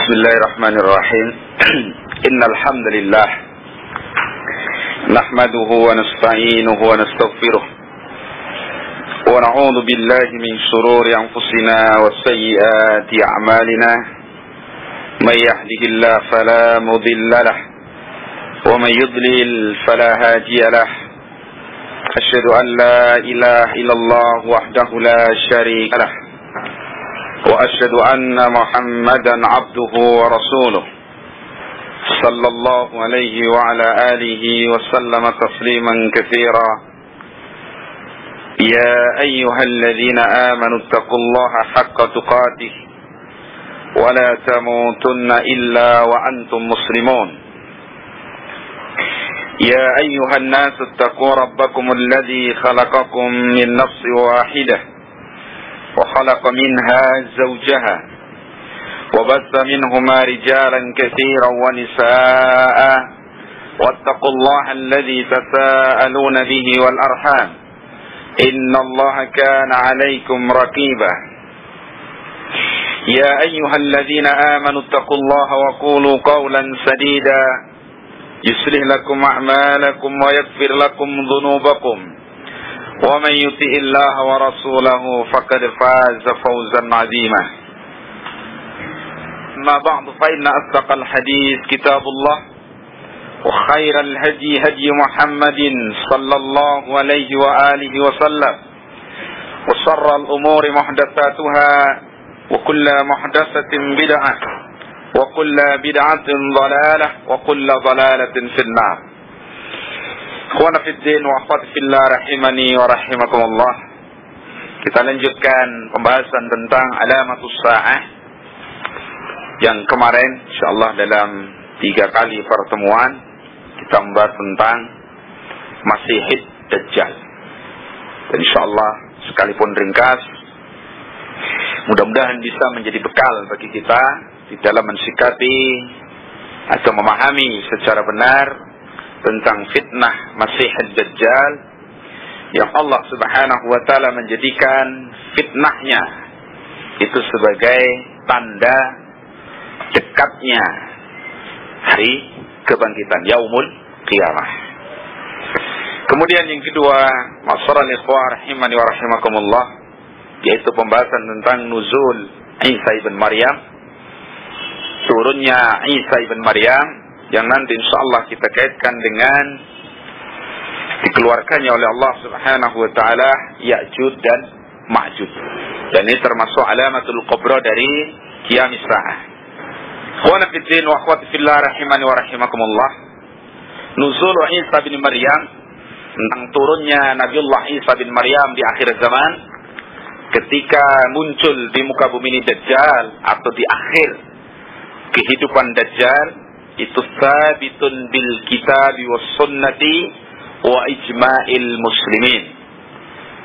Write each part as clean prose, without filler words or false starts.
Bismillahirrahmanirrahim. Innal hamdalillah nahmaduhu wa nasta'inuhu wa nastaghfiruh wa na'udzu billahi min shururi anfusina wa sayyiati a'malina. May yahdihillahu fala mudilla lahu wa may yudlil fala hadiya lahu. Asyhadu an la ilaha illallah wahdahu la syarika lahu wa asyhadu anna Muhammadan abduhu wa rasuluh sallallahu alaihi wa ala alihi wa sallama tasliman katsira. Ya ayyuhalladzina amanu taqullaha haqqa tuqatih wa la tamutunna illa wa antum muslimun. Ya ayyuhan nas ittaqu rabbakum alladzi khalaqakum min nafsin wahidah وخلق منها زوجها وبث منهما رجالا كثيرا ونساء واتقوا الله الذي تساءلون به والأرحام إن الله كان عليكم رقيبا. يا أيها الذين آمنوا اتقوا الله وقولوا قولا سديدا يصلح لكم أعمالكم ويغفر لكم ذنوبكم ومن يطع الله ورسوله فقد فاز فوزا عظيما. أما بعد فإن أصدق الحديث كتاب الله وخير الهدي هدي محمد صلى الله عليه وآله وسلم وشر الأمور محدثاتها وكل محدثة بدعة وكل بدعة ضلالة وكل ضلالة في النار. Ikhwana fiddin wa akhwati fillah rahimani wa rahimakumullah. Kita lanjutkan pembahasan tentang alamatus sa'ah yang kemarin insyaallah dalam 3 kali pertemuan kita membahas tentang Masihid Dajjal. Dan insyaallah sekalipun ringkas mudah-mudahan bisa menjadi bekal bagi kita di dalam mensikapi atau memahami secara benar tentang fitnah Masih Dajjal yang Allah Subhanahu wa taala menjadikan fitnahnya itu sebagai tanda dekatnya hari kebangkitan yaumul qiyamah. Kemudian yang kedua, masyarul ikhwah rahimani wa rahimakumullah, yaitu pembahasan tentang nuzul Isa ibn Maryam, turunnya Isa ibn Maryam, yang nanti insyaallah kita kaitkan dengan dikeluarkannya oleh Allah Subhanahu wa taala Ya'juj dan Ma'juj. Dan ini termasuk alamatul kubra dari qiyamis saah. Ikhwana fiddin wa akhwati fillah rahimani wa rahimakumullah. Nuzul Isa bin Maryam, tentang turunnya Nabiullah Isa bin Maryam di akhir zaman, ketika muncul di muka bumi ini Dajjal atau di akhir kehidupan Dajjal, itu sabitun bil kitabi was sunnati wa ijma'il muslimin.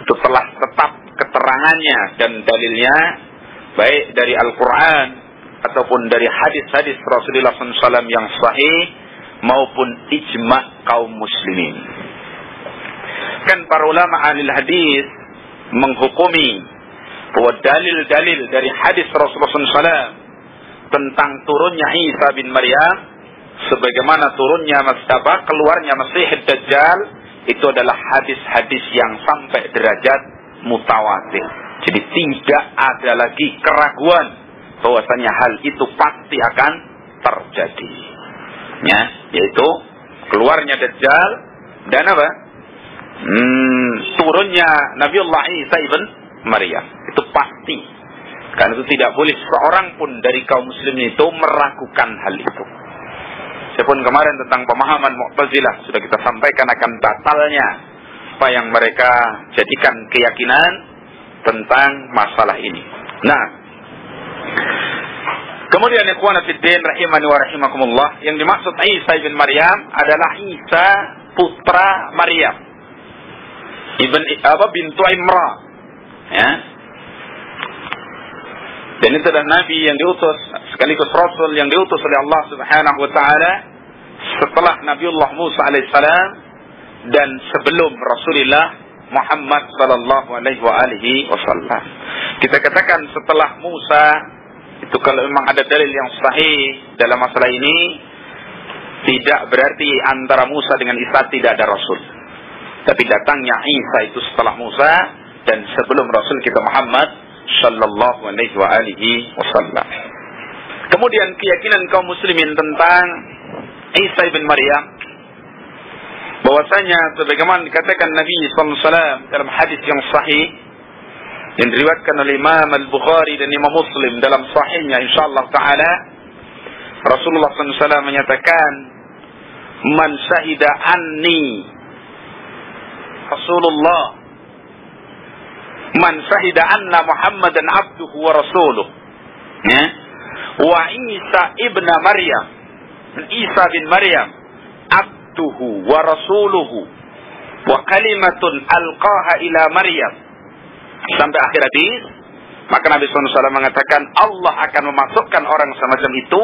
Itu telah tetap keterangannya dan dalilnya baik dari Al-Quran ataupun dari hadis-hadis Rasulullah SAW yang sahih maupun ijma' kaum muslimin. Kan para ulama ahli hadis menghukumi bahwa dalil-dalil dari hadis Rasulullah SAW tentang turunnya Isa bin Maryam sebagaimana turunnya keluarnya Masih Dajjal itu adalah hadis-hadis yang sampai derajat mutawatir. Jadi tidak ada lagi keraguan bahwasanya hal itu pasti akan terjadi. Ya, yaitu keluarnya Dajjal dan apa? Turunnya Nabiullah Isa ibn Maryam. Itu pasti. Karena itu tidak boleh seorang pun dari kaum muslimin itu meragukan hal itu. Walaupun kemarin tentang pemahaman Mu'tazilah sudah kita sampaikan akan batalnya apa yang mereka jadikan keyakinan tentang masalah ini. Nah, kemudian ikhwana fiddin rahimani wa rahimakumullah, yang dimaksud Isa bin Maryam adalah Isa putra Maryam bintu Imran, ya. Dan itu adalah nabi yang diutus sekaligus rasul yang diutus oleh Allah Subhanahu wa taala setelah Nabiullah Musa alaihissalam dan sebelum Rasulullah Muhammad sallallahu alaihi wasallam. Kita katakan setelah Musa Itu kalau memang ada dalil yang sahih dalam masalah ini, tidak berarti antara Musa dengan Isa tidak ada Rasul. Tapi datangnya Isa itu setelah Musa dan sebelum Rasul kita Muhammad sallallahu alaihi wasallam. Kemudian keyakinan kaum muslimin tentang Isa ibn Maryam, bahwasanya sebagaimana dikatakan Nabi sallallahu alaihi wasallam dalam hadis yang sahih yang diriwayatkan oleh Imam Al-Bukhari dan Imam Muslim dalam sahihnya insyaallah taala, Rasulullah sallallahu alaihi wasallam menyatakan, "Man syahida anni Rasulullah, man syahida anna Muhammadan abduhu wa rasuluh, wa Isa ibn Maryam, Isa bin Maryam abduhu wa rasuluhu wa kalimatun alqaha ila Maryam," sampai akhir hadis, maka Nabi SAW mengatakan Allah akan memasukkan orang semacam itu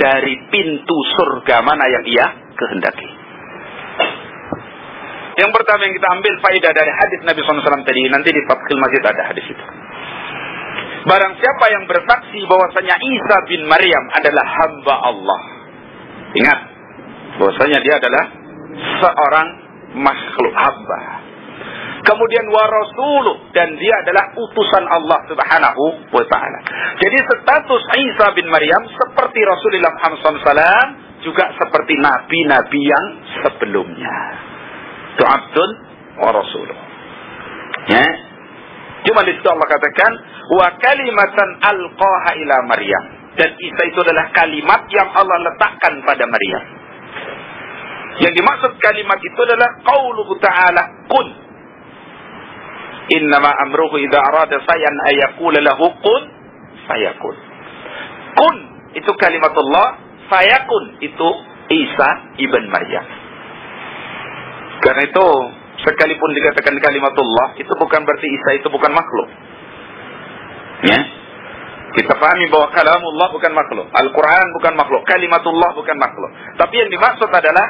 dari pintu surga mana yang ia kehendaki. Yang pertama yang kita ambil faedah dari hadis Nabi SAW tadi, nanti di Fathul Majid ada hadis itu. Barang siapa yang bersaksi bahwasanya Isa bin Maryam adalah hamba Allah, ingat bahwasanya dia adalah seorang makhluk hamba. Kemudian wa rasuluh, dan dia adalah utusan Allah Subhanahu wa taala. Jadi status Isa bin Maryam seperti Rasulullah Muhammad SAW, juga seperti nabi-nabi yang sebelumnya. Itu abdun wa rasuluh. Ya. Cuma di situ Allah katakan wa kalimatan alqaha ila Maryam, dan Isa itu adalah kalimat yang Allah letakkan pada Maryam. Yang dimaksud kalimat itu adalah qauluhu ta'ala kun. Innama amruhu idza arada shay'an ayaqula lahu kun fayakun. Kun itu kalimatullah, fayakun itu Isa ibn Maryam. Karena itu sekalipun dikatakan kalimatullah, itu bukan berarti Isa itu bukan makhluk. Ya. Kita pahami bahwa kalamullah bukan makhluk, Al-Quran bukan makhluk, kalimatullah bukan makhluk. Tapi yang dimaksud adalah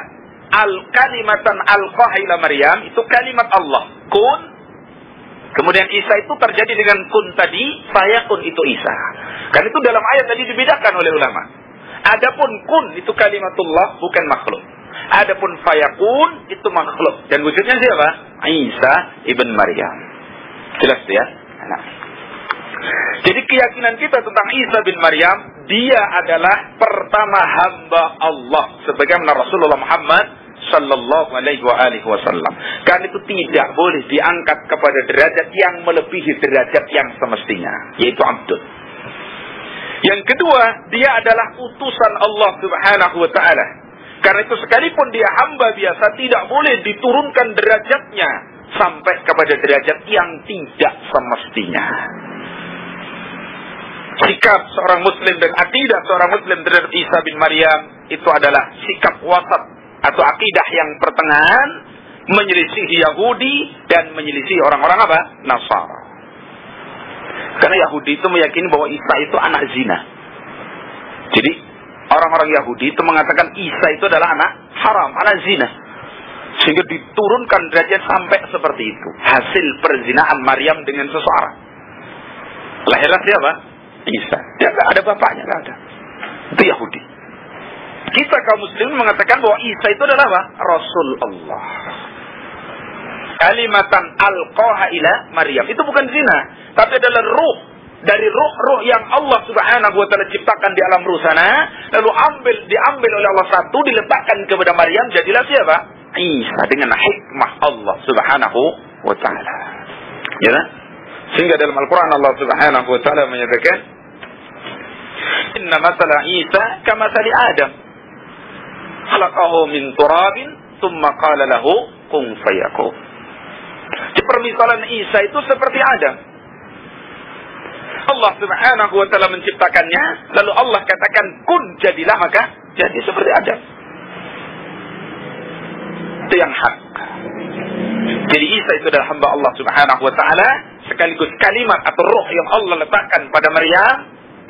al-kalimatan alqaha ila Maryam, itu kalimat Allah, kun. Kemudian Isa itu terjadi dengan kun tadi, fayakun itu Isa. Karena itu dalam ayat tadi dibedakan oleh ulama. Adapun kun itu kalimatullah bukan makhluk. Adapun fayakun itu makhluk. Dan wujudnya siapa? Isa ibn Maryam. Jelas ya? Nah. Jadi keyakinan kita tentang Isa bin Maryam, dia adalah pertama hamba Allah sebagaimana Rasulullah Muhammad sallallahu alaihi wasallam. Karena itu tidak boleh diangkat kepada derajat yang melebihi derajat yang semestinya, yaitu abdul. Yang kedua, dia adalah utusan Allah Subhanahu wa taala. Karena itu sekalipun dia hamba biasa, tidak boleh diturunkan derajatnya sampai kepada derajat yang tidak semestinya. Sikap seorang muslim dan akidah seorang muslim terhadap Isa bin Maryam itu adalah sikap wasat atau akidah yang pertengahan, menyelisih Yahudi dan menyelisih orang-orang apa? Nasara. Karena Yahudi itu meyakini bahwa Isa itu anak zina. Jadi orang-orang Yahudi itu mengatakan Isa itu adalah anak haram, anak zina. Sehingga diturunkan derajat sampai seperti itu. Hasil perzinahan Maryam dengan seseorang. Lahirlah siapa? Isa. Dia nggak ada bapaknya, nggak ada. Itu Yahudi. Kita kaum muslimin mengatakan bahwa Isa itu adalah apa? Rasul Allah. Kalimatan alqaha ila Maryam. Itu bukan zina, tapi adalah ruh. Dari ruh-ruh yang Allah Subhanahu wa taala ciptakan di alam ruh sana, lalu diambil oleh Allah satu, diletakkan kepada Maryam, jadilah siapa? Isa, dengan hikmah Allah Subhanahu wa taala. Ya kan? Sehingga dalam Al-Quran Allah Subhanahu wa taala menyatakan, "Inna masala Isa kamathali Adam. Khalaqahu min turabin, tsumma qala lahu kun fayakun." Permisalan Isa itu seperti Adam. Allah Subhanahu wa taala menciptakannya, lalu Allah katakan kun, jadilah, maka jadi seperti Adam. Itu yang hak. Jadi Isa itu adalah hamba Allah Subhanahu wa taala, sekaligus kalimat atau roh yang Allah letakkan pada Maryam.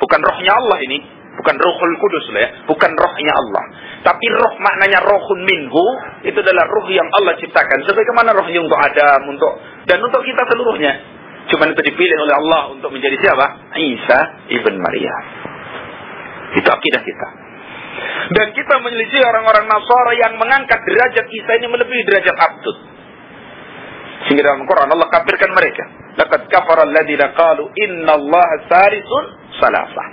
Bukan rohnya Allah ini, bukan Ruhul Kudus ya, bukan rohnya Allah. Tapi roh maknanya rohun minhu, itu adalah roh yang Allah ciptakan. Sebagaimana rohnya untuk Adam, dan untuk kita seluruhnya. Cuma itu dipilih oleh Allah untuk menjadi siapa? Isa ibn Maryam. Itu akidah kita. Dan kita menyelisih orang-orang Nasara yang mengangkat derajat Isa ini melebihi derajat abdud. Sehingga dalam Quran Allah kafirkan mereka. Laqad kafara alladziina qalu innallaha tsalitsun salasah.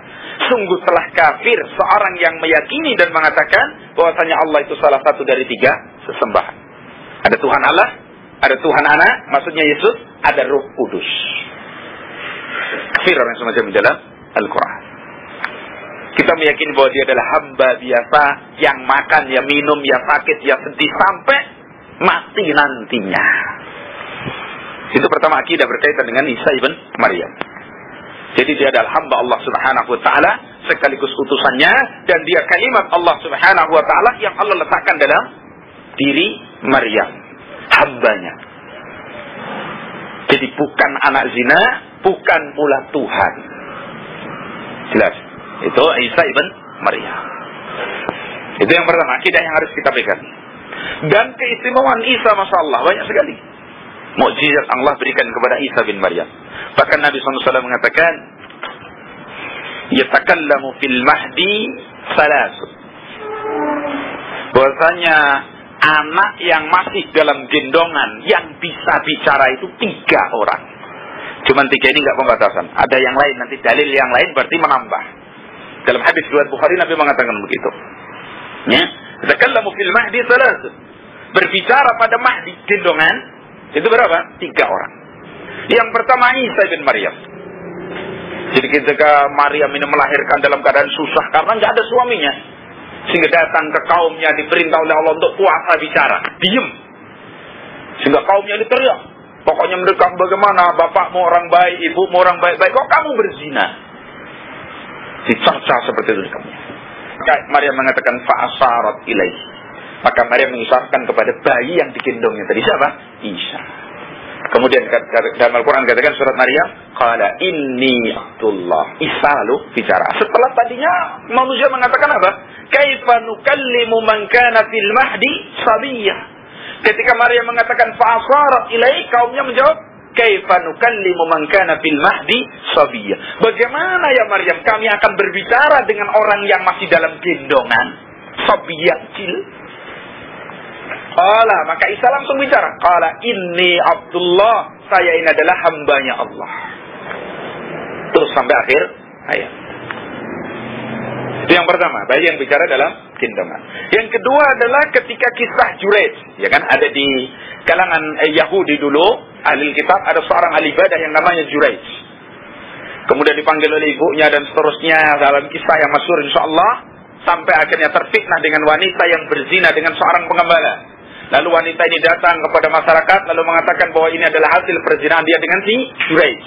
Sungguh telah kafir seorang yang meyakini dan mengatakan bahwasanya Allah itu salah satu dari 3 sesembahan. Ada Tuhan Allah, ada Tuhan Anak, maksudnya Yesus, ada Roh Kudus. Kafir orang semacam ini dalam Al-Quran. Kita meyakini bahwa dia adalah hamba biasa yang makan, ya minum, ya sakit, ya sedih sampai mati nantinya. Itu pertama akidah berkaitan dengan Isa ibn Maryam. Jadi dia adalah hamba Allah Subhanahu wa taala sekaligus utusannya, dan dia kalimat Allah Subhanahu wa taala yang Allah letakkan dalam diri Maryam, hambanya. Jadi bukan anak zina, bukan pula Tuhan. Jelas. Itu Isa ibn Maryam. Itu yang pertama, akidah yang harus kita pegang. Dan keistimewaan Isa, Masya Allah, banyak sekali mukjizat Allah berikan kepada Isa bin Maryam. Bahkan Nabi SAW mengatakan, yatakallamu fil mahdi salasun. Bahwasanya anak yang masih dalam gendongan yang bisa bicara itu 3 orang. Cuman 3 ini enggak pembatasan. Ada yang lain, nanti dalil yang lain berarti menambah. Dalam hadis riwayat Bukhari Nabi mengatakan begitu. Ya, yatakallamu fil mahdi salasun. Berbicara pada mahdi gendongan itu berapa? 3 orang. Yang pertama Isa bin Maryam. Jadi ketika Maryam ini melahirkan dalam keadaan susah karena nggak ada suaminya, sehingga datang ke kaumnya, diperintah oleh Allah untuk puasa bicara, diem. Sehingga kaumnya ini teriak, pokoknya mereka, bagaimana bapakmu orang baik, ibumu orang baik-baik, kok kamu berzina? Dicerca seperti itu kamu. Maryam mengatakan fa'asarat ilaih. Maka Maryam mengisyaratkan kepada bayi yang digendongnya tadi siapa? Isa. Kemudian dalam Al-Quran katakan surat Maryam, qala inni Abdullah. Isa lalu bicara. Setelah tadinya manusia mengatakan apa? Kaifa nukallimu man kana fil mahdi sabiyyah. Ketika Maryam mengatakan fa'asarat ilaih, kaumnya menjawab, kaifa nukallimu man kana fil mahdi sabiyyah. Bagaimana ya Maryam kami akan berbicara dengan orang yang masih dalam gendongan? Sabiyyah kecil. Qala, maka Isa langsung bicara. Qala inni Abdullah, saya ini adalah hambanya Allah. Terus sampai akhir ayat. Itu yang pertama, bayi yang bicara dalam gendongan. Yang kedua adalah ketika kisah Juraij, ya kan, ada di kalangan Yahudi dulu, ahli kitab, ada seorang ahli ibadah yang namanya Juraij. Kemudian dipanggil oleh ibunya dan seterusnya dalam kisah yang masyhur insyaallah, sampai akhirnya terfitnah dengan wanita yang berzina dengan seorang pengembala. Lalu wanita ini datang kepada masyarakat lalu mengatakan bahwa ini adalah hasil perzinahan dia dengan si Juraij.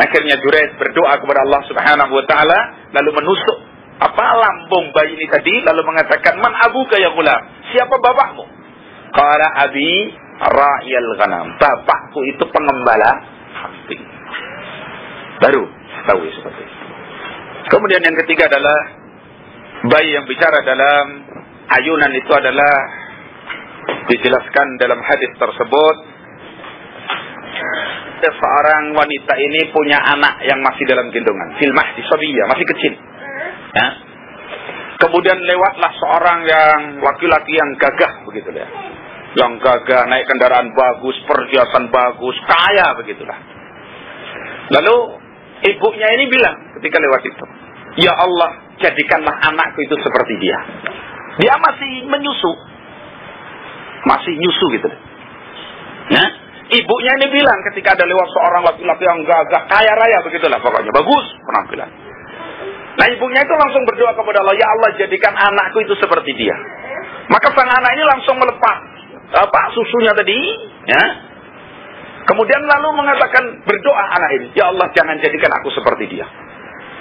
Akhirnya Juraij berdoa kepada Allah Subhanahu wa taala lalu menusuk lambung bayi ini tadi lalu mengatakan, "Man abuka ya ghulam?" Siapa bapakmu? Qala abi ra'yal ghanam. Bapakku itu pengembala kambing. Baru tahu seperti itu. Kemudian yang ketiga adalah bayi yang bicara dalam ayunan itu adalah dijelaskan dalam hadis tersebut, seorang wanita ini punya anak yang masih dalam gendongan, fil mahdi sabiyyah, masih kecil. Ya. Kemudian lewatlah seorang yang laki-laki yang gagah begitu ya. Yang gagah, naik kendaraan bagus, perhiasan bagus, kaya begitulah. Lalu ibunya ini bilang ketika lewat itu, "Ya Allah, jadikanlah anakku itu seperti dia." Dia masih menyusu. Masih nyusu gitu. Ya? Ibunya ini bilang ketika ada lewat seorang laki-laki yang gagah, kaya raya begitulah pokoknya, bagus penampilan. Nah ibunya itu langsung berdoa kepada Allah, "Ya Allah, jadikan anakku itu seperti dia." Maka sang anak ini langsung melepas susunya tadi, ya. Kemudian lalu mengatakan, berdoa anak ini, "Ya Allah, jangan jadikan aku seperti dia."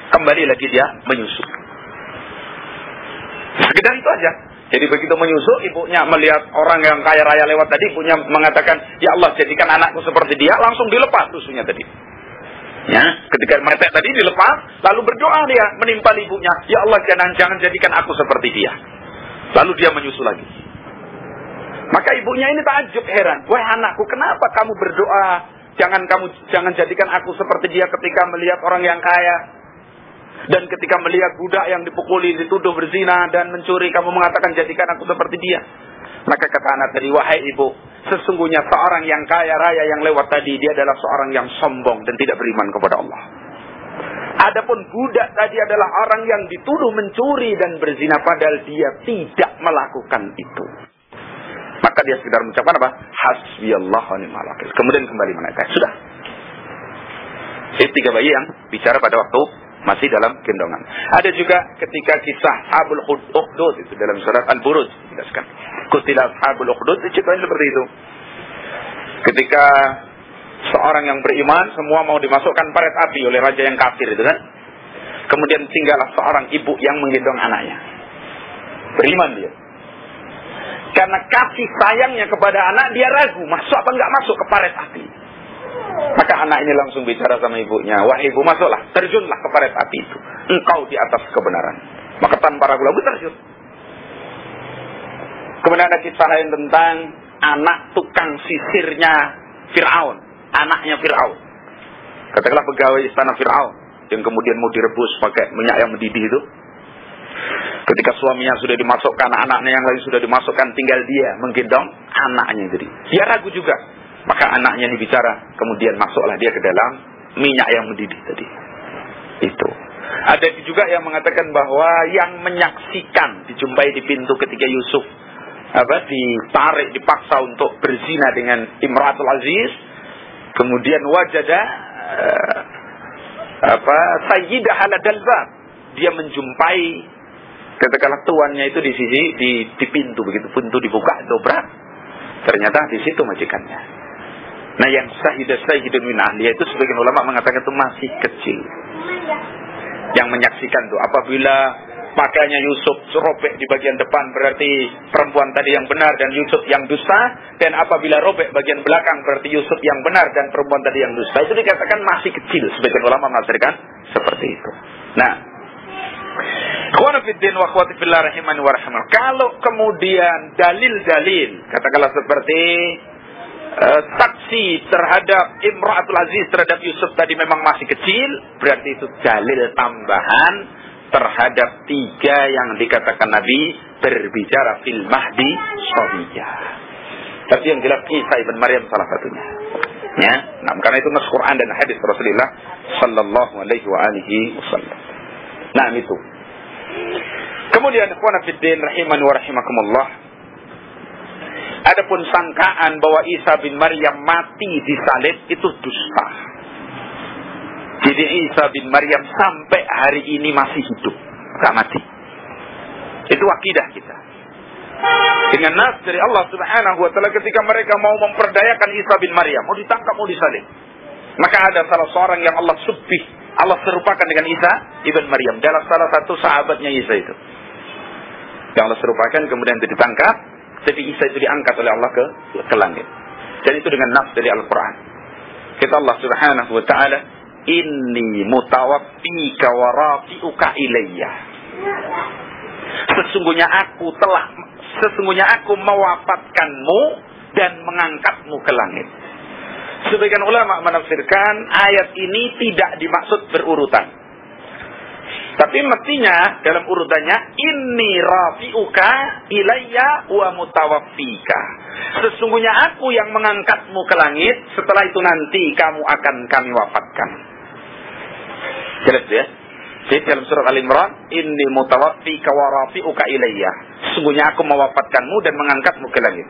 Kembali lagi dia menyusu. Sekedar itu aja. Jadi begitu menyusu, ibunya melihat orang yang kaya raya lewat tadi, ibunya mengatakan, "Ya Allah, jadikan anakku seperti dia." Langsung dilepas susunya tadi. Ya, ketika menetek tadi dilepas, lalu berdoa dia menimpa ibunya, "Ya Allah, jangan jadikan aku seperti dia." Lalu dia menyusu lagi. Maka ibunya ini takjub, heran, "Wahai anakku, kenapa kamu berdoa, jangan jadikan aku seperti dia ketika melihat orang yang kaya?" Dan ketika melihat budak yang dipukuli, dituduh berzina dan mencuri, kamu mengatakan jadikan aku seperti dia. Maka kata anak tadi, wahai ibu, sesungguhnya seorang yang kaya raya yang lewat tadi, dia adalah seorang yang sombong dan tidak beriman kepada Allah. Adapun budak tadi adalah orang yang dituduh mencuri dan berzina, padahal dia tidak melakukan itu. Maka dia sekedar mengucapkan apa? Hasbiyallah wa ni'mal wakil. Kemudian kembali menaikkan. Sudah. Ini 3 bayi yang bicara pada waktu masih dalam gendongan. Ada juga ketika kisah Ashabul Ukhdud itu dalam surat Al-Buruj dijelaskan. Qutila Ashabul Ukhdud, ceritanya seperti itu. Ketika seorang yang beriman semua mau dimasukkan paret api oleh raja yang kafir itu kan. Kemudian tinggallah seorang ibu yang menggendong anaknya. Beriman dia. Karena kasih sayangnya kepada anak, dia ragu masuk apa enggak masuk ke paret api. Maka anak ini langsung bicara sama ibunya, wahai ibu, masuklah, terjunlah ke paret api itu. Engkau di atas kebenaran. Maka tanpa ragu-ragu terjun. Kemudian ada kisah lain tentang anak tukang sisirnya Fir'aun. Anaknya Fir'aun. Katakanlah pegawai istana Fir'aun yang kemudian mau direbus pakai minyak yang mendidih itu. Ketika suaminya sudah dimasukkan, anaknya yang lain sudah dimasukkan, tinggal dia menggendong anaknya jadi. Dia ragu juga. Maka anaknya ini bicara, kemudian masuklah dia ke dalam minyak yang mendidih tadi. Itu. Ada juga yang mengatakan bahwa yang menyaksikan dijumpai di pintu ketika Yusuf ditarik, dipaksa untuk berzina dengan Imratul Aziz. Kemudian wajada sayyidah ala dalbab. Dia menjumpai katakanlah tuannya itu di sisi di pintu, begitu pintu dibuka dobrak. Ternyata di situ majikannya. Nah, yang sahidun min ahliya itu sebagian ulama mengatakan itu masih kecil. Yang menyaksikan itu apabila pakaiannya Yusuf robek di bagian depan berarti perempuan tadi yang benar dan Yusuf yang dusta, dan apabila robek bagian belakang berarti Yusuf yang benar dan perempuan tadi yang dusta. Itu dikatakan masih kecil. Sebagian ulama menafsirkan seperti itu. Nah, ikhwan fiddin wa akhwati fillah rahimani wa rahimakumullah. Kalau kemudian dalil-dalil katakanlah seperti saksi terhadap Imratul Aziz terhadap Yusuf tadi memang masih kecil, berarti itu dalil tambahan terhadap 3 yang dikatakan Nabi berbicara fil mahdi sabiyah. Tapi yang jelas Isa ibn Maryam salah satunya. Ya, nah, karena itu nas Quran dan hadis Rasulullah sallallahu alaihi wa alihi wasallam. Nah, itu. Kemudian ikhwan fiddin rahimani wa rahimakumullah. Adapun sangkaan bahwa Isa bin Maryam mati disalib itu dusta. Jadi Isa bin Maryam sampai hari ini masih hidup, enggak mati. Itu akidah kita. Dengan nas dari Allah Subhanahu wa taala ketika mereka mau memperdayakan Isa bin Maryam, mau ditangkap, mau disalib. Maka ada salah seorang yang Allah subih, Allah serupakan dengan Isa ibn Maryam dalam salah satu sahabatnya Isa itu. Yang Allah serupakan kemudian itu ditangkap, tapi Isa itu diangkat oleh Allah ke langit. Dan itu dengan nas dari Al-Quran. Kata Allah Subhanahu wa taala, inni mutawaffika wa rafi'uka ilayya. Sesungguhnya aku mewafatkanmu dan mengangkatmu ke langit. Sebagian ulama menafsirkan ayat ini tidak dimaksud berurutan. Tapi mestinya dalam urutannya inni rafi'uka ilayya wa mutawaffika. Sesungguhnya aku yang mengangkatmu ke langit, setelah itu nanti kamu akan kami wafatkan. Jelas ya? Jadi dalam surat Al-Imran, inni mutawaffika wa rafi'uka ilayya. Sesungguhnya aku mewafatkanmu dan mengangkatmu ke langit.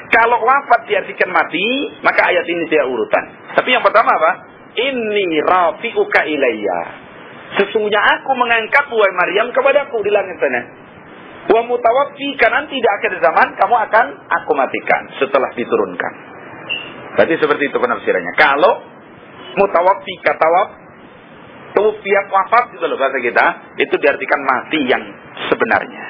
Kalau wafat diartikan mati, maka ayat ini tidak urutan. Tapi yang pertama apa? Inni rafi'uka ilayya. Sesungguhnya aku mengangkat wahai Maryam kepadaku di langit sana. Wa mutawaffika, nanti di akhir zaman kamu akan aku matikan setelah diturunkan. Berarti seperti itu penafsirannya. Kalau mutawaffika tawfiyat wafat itu loh bahasa kita, itu diartikan mati yang sebenarnya.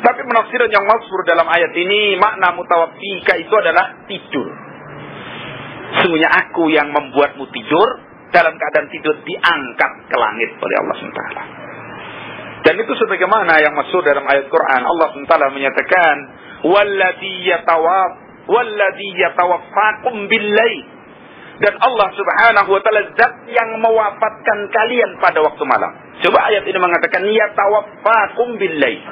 Tapi penafsiran yang masyhur dalam ayat ini, makna mutawaffika itu adalah tidur. Sesungguhnya aku yang membuatmu tidur, dalam keadaan tidur diangkat ke langit oleh Allah SWT. Dan itu sebagaimana yang masyhur dalam ayat Quran, Allah SWT menyatakan, walladzi yatawaffakum bil-lail. Dan Allah Subhanahu wa taala zat yang mewafatkan kalian pada waktu malam. Coba ayat ini mengatakan yatawaffakum bil-lail.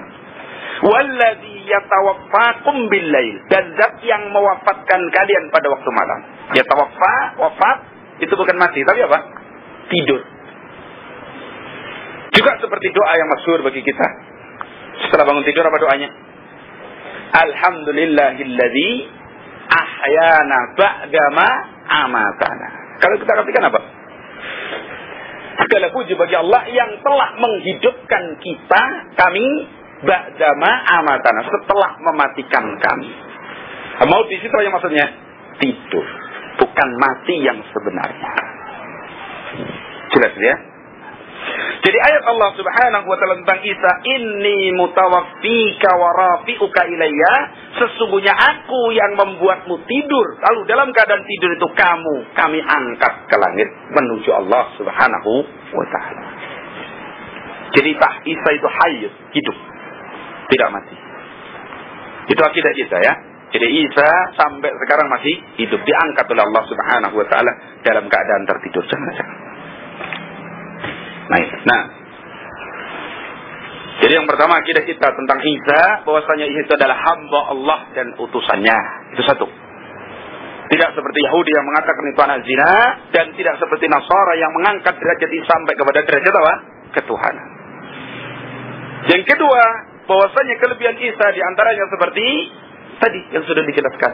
Walladzi yatawaffakum bil-lail. Dan zat yang mewafatkan kalian pada waktu malam. Yatawaffa, wafat, itu bukan mati, tapi apa? Tidur. Juga seperti doa yang masyhur bagi kita. Setelah bangun tidur apa doanya? Alhamdulillahilladzi ahyana ba'dama amatana. Kalau kita katakan apa? Segala puji bagi Allah yang telah menghidupkan kita, kami ba'dama amatana, setelah mematikan kami. Maut di situ yang maksudnya tidur, bukan mati yang sebenarnya. Jelas ya? Jadi ayat Allah Subhanahu wa taala tentang Isa, inni mutawaffika wa rafi'uka ilayya, sesungguhnya aku yang membuatmu tidur, lalu dalam keadaan tidur itu kami angkat ke langit menuju Allah Subhanahu wa taala. Jadi Isa itu hayy, hidup, tidak mati. Itu akidah kita ya. Jadi Isa sampai sekarang masih hidup, diangkat oleh Allah Subhanahu wa taala dalam keadaan tertidur. Jangan. Nah, jadi yang pertama akidah kita tentang Isa, bahwasanya Isa itu adalah hamba Allah dan utusannya. Itu satu. Tidak seperti Yahudi yang mengatakan itu anak zina, dan tidak seperti Nasara yang mengangkat derajat Isa sampai kepada derajat apa? Ketuhanan. Yang kedua, bahwasanya kelebihan Isa diantaranya seperti tadi yang sudah dijelaskan,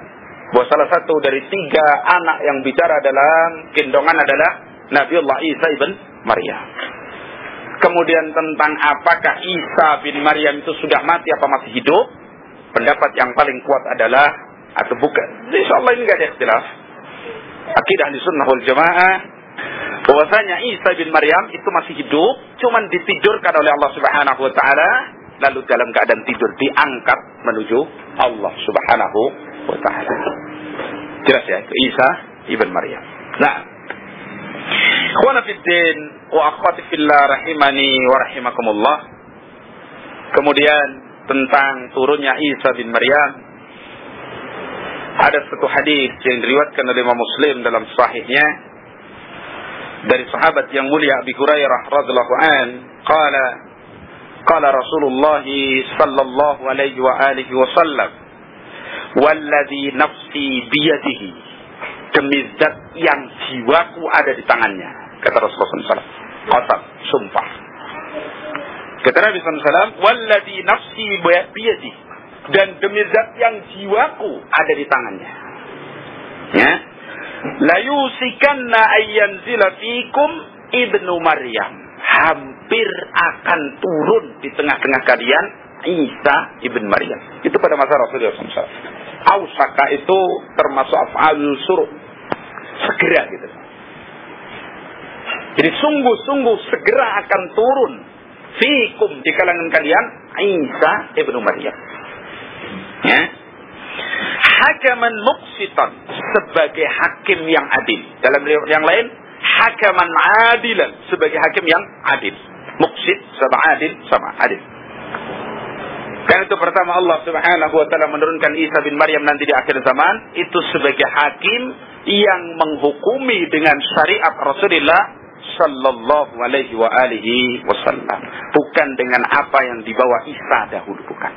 bahwa salah satu dari 3 anak yang bicara dalam gendongan adalah Nabiullah Isa ibn Maryam. Kemudian tentang apakah Isa bin Maryam itu sudah mati apa masih hidup, pendapat yang paling kuat adalah atau bukan. Insyaallah ini enggak ada ikhtilaf. Akidah Ahlussunnah wal Jamaah bahwasanya Isa bin Maryam itu masih hidup, cuman ditidurkan oleh Allah Subhanahu wa taala, lalu dalam keadaan tidur diangkat menuju Allah Subhanahu wa taala. Jelas ya, itu Isa ibn Maryam. Nah, ikhwana fiddin wa akhwati fillah rahimani wa rahimakumullah. Kemudian tentang turunnya Isa bin Maryam, ada satu hadis yang diriwayatkan oleh Imam Muslim dalam sahihnya dari sahabat yang mulia Abi Hurairah radhiyallahu an, qala Rasulullah sallallahu alaihi wa alihi wasallam, walladzi nafsi biyadihi, demi zat yang jiwaku ada di tangannya, kata Rasulullah SAW. Qasam, sumpah. Kata Nabi SAW, walladzi nafsi biyadihi, dan demi zat yang jiwaku ada di tangannya. Ya. La yusikanna ayyanzila fikum ibnu Maryam, hampir akan turun di tengah-tengah kalian Isa ibn Maryam. Itu pada masa Rasulullah SAW. Ausaka itu termasuk af'alul surut, segera gitu. Jadi sungguh-sungguh segera akan turun fikum di kalangan kalian Isa ibn Maryam. Ya. Hakaman muqsitan, sebagai hakim yang adil. Dalam riwayat yang lain, hakaman adilan, sebagai hakim yang adil. Muqsit sama adil sama adil. Karena itu pertama Allah Subhanahu wa taala menurunkan Isa bin Maryam nanti di akhir zaman itu sebagai hakim yang menghukumi dengan syariat Rasulullah sallallahu alaihi wa alihi wasallam, bukan dengan apa yang dibawa Isa dahulu, bukan.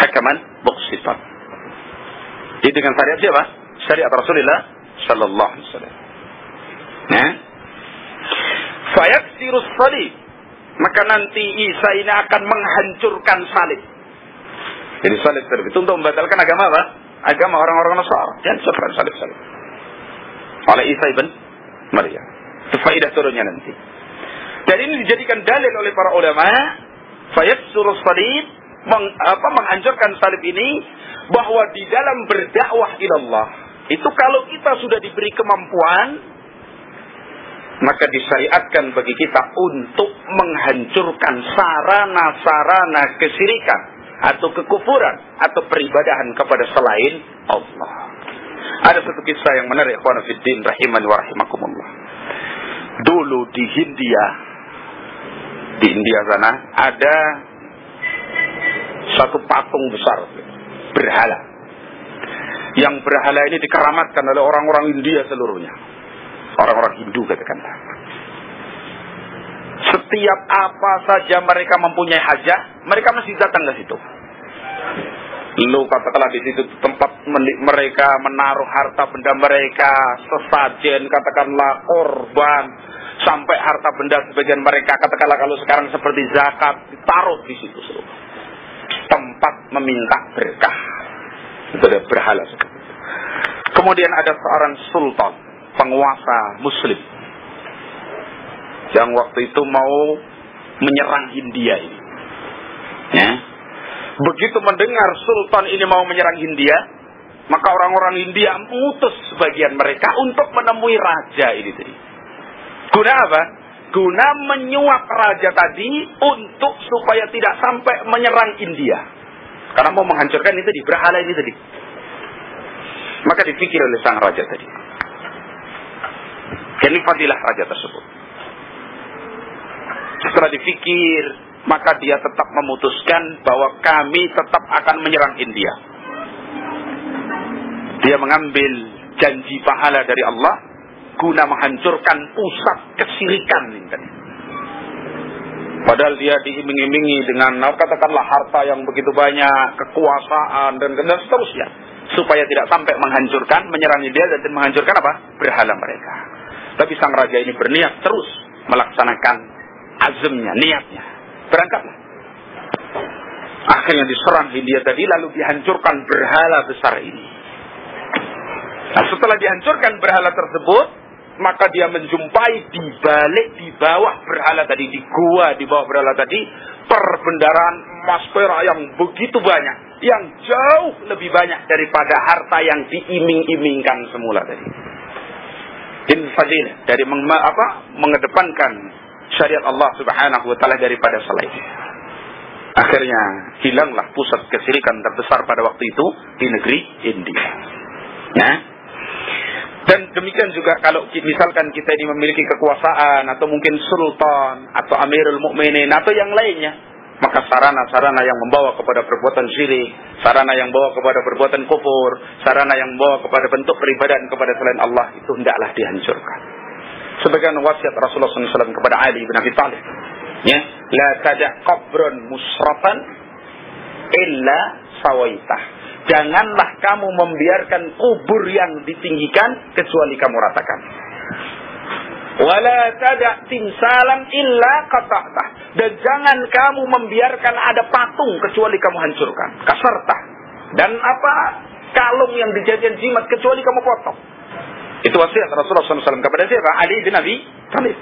Hakaman muqsitan. Jadi dengan syariat siapa? Syariat Rasulullah sallallahu alaihi wasallam. Nah, fayaksirus salib, maka nanti Isa ini akan menghancurkan salib. Jadi salib itu untuk membatalkan agama apa? Agama orang-orang Nasara. Dihancurkan salib-salib oleh Isa ibn Maryam. Itu faidah turunnya nanti. Dan ini dijadikan dalil oleh para ulama. Fayaksirus salib, menghancurkan salib ini, bahwa di dalam berdakwah ilallah itu kalau kita sudah diberi kemampuan, maka disyariatkan bagi kita untuk menghancurkan sarana-sarana kesyirikan atau kekufuran atau peribadahan kepada selain Allah. Ada satu kisah yang menarik, ikhwan fiddin rahiman wa rahimakumullah. Dulu di India sana ada satu patung besar berhala. Yang berhala ini dikeramatkan oleh orang-orang India seluruhnya. Orang-orang Hindu katakanlah. Setiap apa saja mereka mempunyai hajat, mereka mesti datang ke situ. Lalu katakanlah di situ tempat mereka menaruh harta benda mereka, sesajen, katakanlah korban, sampai harta benda sebagian mereka, katakanlah kalau sekarang seperti zakat, ditaruh di situ seluruh. Tempat meminta berkah. Itu ada berhala. Kemudian ada seorang sultan, penguasa muslim, yang waktu itu mau menyerang Hindia ini. Ya. Begitu mendengar sultan ini mau menyerang Hindia, maka orang-orang Hindia mengutus sebagian mereka untuk menemui raja ini tadi. Guna apa? Guna menyuap raja tadi untuk supaya tidak sampai menyerang India. Karena mau menghancurkan ini tadi, berhala ini tadi. Maka dipikir oleh sang raja tadi. Ini fadilah raja tersebut. Setelah dipikir, maka dia tetap memutuskan bahwa kami tetap akan menyerang India. Dia mengambil janji pahala dari Allah guna menghancurkan pusat kesyirikan ini tadi. Padahal dia diiming-imingi dengan katakanlah harta yang begitu banyak, kekuasaan dan seterusnya, supaya tidak sampai menghancurkan, menyerang India dan menghancurkan apa? Berhala mereka. Tapi sang raja ini berniat terus melaksanakan azamnya, niatnya. Berangkatlah. Akhirnya diserang Hindia tadi, lalu dihancurkan berhala besar ini. Nah, setelah dihancurkan berhala tersebut, maka dia menjumpai di bawah berhala tadi, di gua di bawah berhala tadi, perbendaharaan emas perak yang begitu banyak, yang jauh lebih banyak daripada harta yang diiming-imingkan semula tadi. Ini fadilah dari mengedepankan syariat Allah Subhanahu wa taala daripada selainnya. Akhirnya hilanglah pusat kesyirikan terbesar pada waktu itu di negeri India. Ya. Dan demikian juga kalau misalkan kita ini memiliki kekuasaan atau mungkin sultan atau amirul mukminin atau yang lainnya, maka sarana-sarana yang membawa kepada perbuatan syirik, sarana yang membawa kepada perbuatan kufur, sarana yang membawa kepada bentuk peribadahan kepada selain Allah, itu hendaklah dihancurkan. Sebagian wasiat Rasulullah SAW kepada Ali bin Abi Thalib, ya, la tada' qabran musrafan illa sawaitah. Janganlah kamu membiarkan kubur yang ditinggikan kecuali kamu ratakan. Wala tada' timsalan illa qata'tah. Dan jangan kamu membiarkan ada patung kecuali kamu hancurkan. Kasartah. Dan apa? Kalung yang dijadikan jimat kecuali kamu potong. Itu wasiat Rasulullah SAW kepada siapa? Ali bin Abi Thalib.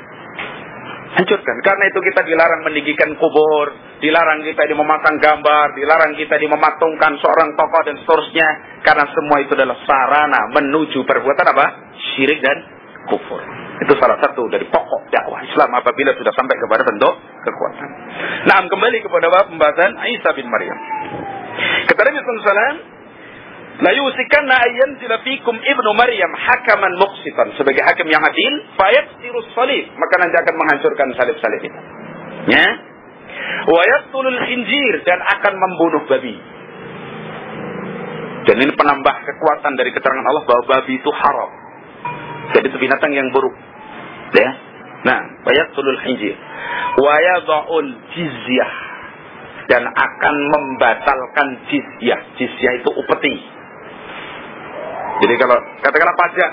Hancurkan. Karena itu kita dilarang meninggikan kubur, dilarang kita di memasang gambar, dilarang kita di mematungkan seorang tokoh dan seterusnya. Karena semua itu adalah sarana menuju perbuatan apa? Syirik dan kufur. Itu salah satu dari pokok dakwah Islam apabila sudah sampai kepada bentuk kekuatan. Nah, kembali kepada pembahasan Isa bin Maryam. Kata Nabi SAW, la yusikanna ayyanzila fikum ibnu Maryam hakaman muqsitan, sebagai hakim yang adil, fayaqtirus salib, maka nanti akan menghancurkan salib-salib itu. Ya. Wa yaqtulul khinjir, dan akan membunuh babi. Dan ini penambah kekuatan dari keterangan Allah bahwa babi itu haram. Jadi itu binatang yang buruk. Ya. Nah, wa yaqtulul khinjir. Wa yadha'ul jizyah, dan akan membatalkan jizyah. Jizyah itu upeti. Jadi kalau katakanlah pajak.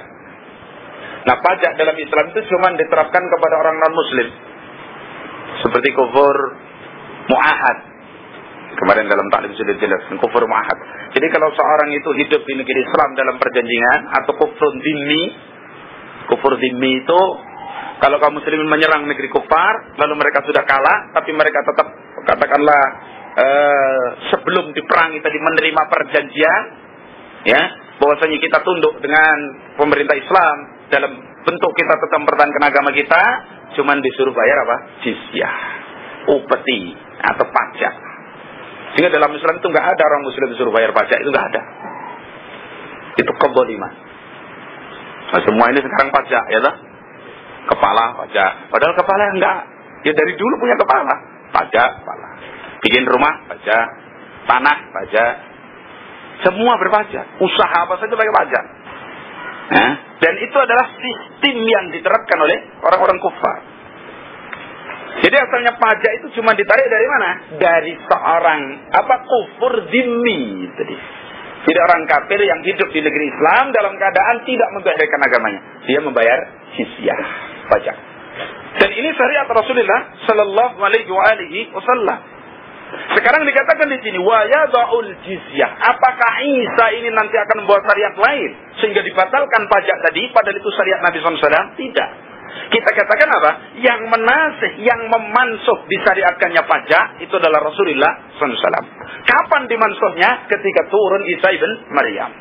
Nah, pajak dalam Islam itu cuma diterapkan kepada orang non-muslim. Seperti kufur mu'ahad. Kemarin dalam taklim sudah dijelaskan kufur mu'ahad. Jadi kalau seorang itu hidup di negeri Islam dalam perjanjian atau kufur dhimmi. Kufur dhimmi itu kalau kaum muslimin menyerang negeri kufar, lalu mereka sudah kalah, tapi mereka tetap katakanlah sebelum diperangi tadi menerima perjanjian, ya, bahwasanya kita tunduk dengan pemerintah Islam dalam bentuk kita tetap mempertahankan agama kita, cuman disuruh bayar apa? Jizyah, upeti atau pajak. Sehingga dalam Islam itu nggak ada orang muslim disuruh bayar pajak, itu nggak ada. Itu kedzaliman. Nah, semua ini sekarang pajak, ya lah. Kepala pajak, padahal kepala enggak. Ya dari dulu punya kepala, pajak, kepala. Bikin rumah pajak, tanah pajak. Semua berpajak. Usaha apa saja pakai pajak. Nah, dan itu adalah sistem yang diterapkan oleh orang-orang kufar. Jadi asalnya pajak itu cuma ditarik dari mana? Dari seorang kufur dhimmi tadi. Jadi orang kafir yang hidup di negeri Islam dalam keadaan tidak membayarkan agamanya, dia membayar jizyah, pajak. Dan ini syariat Rasulullah sallallahu alaihi wasallam. Sekarang dikatakan di sini wa yada'ul jizyah. Apakah Isa ini nanti akan membawa syariat lain sehingga dibatalkan pajak tadi padahal itu syariat Nabi SAW? Tidak. Kita katakan apa? Yang menasih, yang memansuh disyariatkannya pajak itu adalah Rasulullah SAW. Kapan dimansuhnya? Ketika turun Isa ibn Maryam.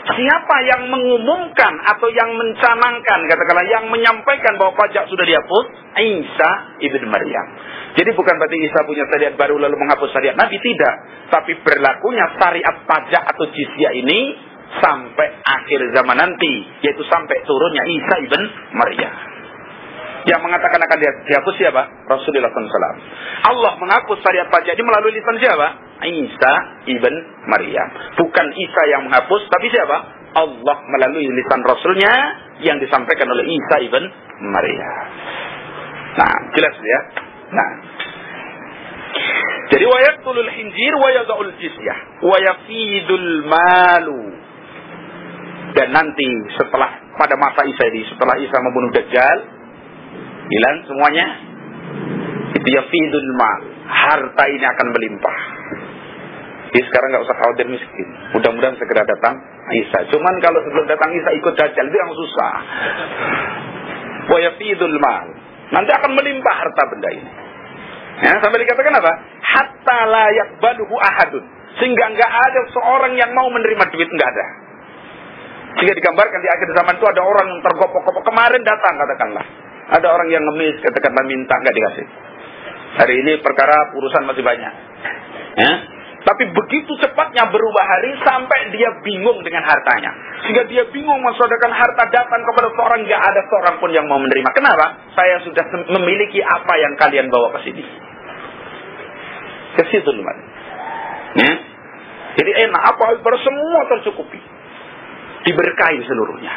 Siapa yang mengumumkan atau yang mencanangkan, katakanlah yang menyampaikan bahwa pajak sudah dihapus? Isa ibn Maryam. Jadi bukan berarti Isa punya syariat baru lalu menghapus syariat Nabi, tidak. Tapi berlakunya syariat pajak atau jizyah ini sampai akhir zaman nanti, yaitu sampai turunnya Isa ibn Maryam. Yang mengatakan akan dihapus siapa? Rasulullah SAW. Allah menghapus syariat pajak ini melalui lisan siapa? Isa ibn Maryam. Bukan Isa yang menghapus, tapi siapa? Allah melalui lisan Rasulnya yang disampaikan oleh Isa ibn Maryam. Nah, jelas ya. Nah, jadi wa yaqtulul khinzir wa yada'ul jizyah wa yafidul malu. Dan nanti setelah pada masa Isa ini, setelah Isa membunuh Dajjal, hilang semuanya, itu yafidul mal, harta ini akan melimpah. Jadi sekarang nggak usah khawatir miskin. Mudah-mudahan segera datang Isa. Cuman kalau sebelum datang Isa ikut Dajjal itu yang susah. Wa yafidul mal, nanti akan melimpah harta benda ini. Ya, sampai dikatakan apa? Hatta la yaqbaluhu ahadun, sehingga nggak ada seorang yang mau menerima duit, nggak ada. Sehingga digambarkan di akhir zaman itu ada orang yang tergopok-gopok. Kemarin datang katakanlah, ada orang yang ngemis, katakanlah minta, nggak dikasih. Hari ini perkara urusan masih banyak. Ya? Tapi begitu cepatnya berubah hari sampai dia bingung dengan hartanya. Sehingga dia bingung mensodorkan harta, datang kepada seorang, nggak ada seorang pun yang mau menerima. Kenapa? Saya sudah memiliki apa yang kalian bawa ke sini. Ke situ teman. Ya? Jadi enak, apa semua tercukupi, diberkahi seluruhnya.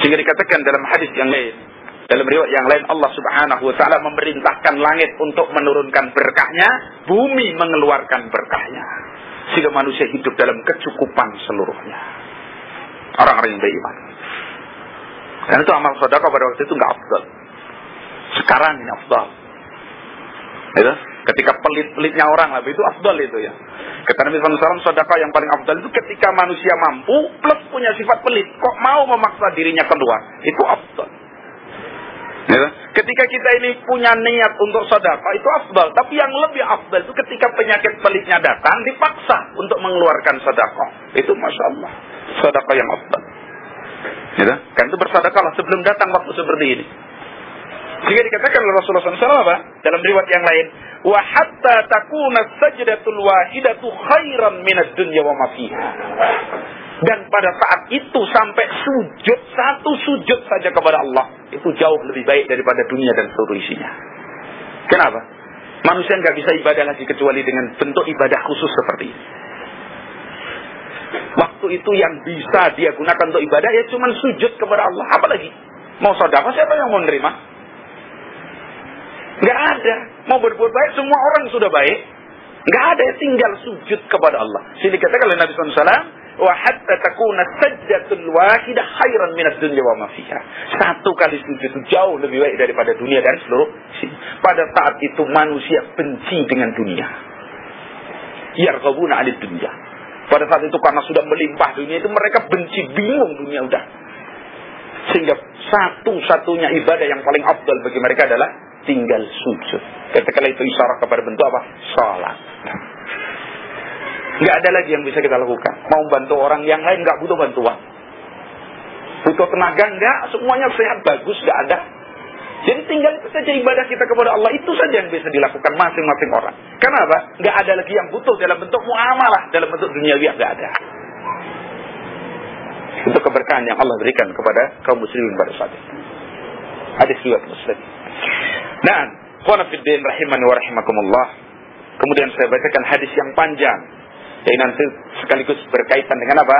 Sehingga dikatakan dalam hadis yang lain, dalam riwayat yang lain, Allah Subhanahu wa taala memerintahkan langit untuk menurunkan berkahnya, bumi mengeluarkan berkahnya, sehingga manusia hidup dalam kecukupan seluruhnya. Orang-orang yang beriman. Dan itu amal sedekah pada waktu itu nggak afdal. Sekarang ini afdal. Gitu? Ketika pelit-pelitnya orang lah, itu afdal itu ya. Kata Nabi SAW, sedekah yang paling afdal itu ketika manusia mampu plus punya sifat pelit, kok mau memaksa dirinya keluar, itu afdal. Ya. Ketika kita ini punya niat untuk sedekah, itu afdal. Tapi yang lebih afdal itu ketika penyakit pelitnya datang, dipaksa untuk mengeluarkan sedekah. Itu Masya Allah, sedekah yang afdal. Ya. Kan itu bersedekahlah sebelum datang waktu seperti ini. Sehingga dikatakan oleh Rasulullah SAW apa? Dalam riwayat yang lain, wa hatta takuna sajdatul wahidatu khairan minad dunya wa ma fiha. Dan pada saat itu sampai sujud, satu sujud saja kepada Allah, itu jauh lebih baik daripada dunia dan seluruh isinya. Kenapa? Manusia nggak bisa ibadah lagi kecuali dengan bentuk ibadah khusus seperti ini. Waktu itu yang bisa dia gunakan untuk ibadah ya cuma sujud kepada Allah. Apalagi mau sedekah, siapa yang mau menerima? Nggak ada. Mau berbuat baik, semua orang sudah baik. Nggak ada, tinggal sujud kepada Allah. Sini dikatakan oleh Nabi SAW, wa hatta takuna sajdatul wahidah khairan minad dunya wa ma fiha. Satu kali sujud itu jauh lebih baik daripada dunia dan seluruh sini. Pada saat itu manusia benci dengan dunia. Yarghabuna 'anid dunya. Pada saat itu karena sudah melimpah dunia itu mereka benci, bingung dunia udah. Sehingga satu-satunya ibadah yang paling afdal bagi mereka adalah tinggal sujud. Ketika itu isyarat kepada bentuk apa? Salat. Nggak ada lagi yang bisa kita lakukan. Mau bantu orang yang lain nggak butuh bantuan. Butuh tenaga nggak, semuanya sehat bagus nggak ada. Jadi tinggal itu saja ibadah kita kepada Allah, itu saja yang bisa dilakukan masing-masing orang. Kenapa? Nggak ada lagi yang butuh dalam bentuk muamalah, dalam bentuk duniawi nggak ada. Itu keberkahan yang Allah berikan kepada kaum muslimin pada saat itu. Hadis riwayat Muslim. Nah, qana fiddin rahimani wa rahimakumullah. Kemudian saya bacakan hadis yang panjang. Jadi nanti sekaligus berkaitan dengan apa?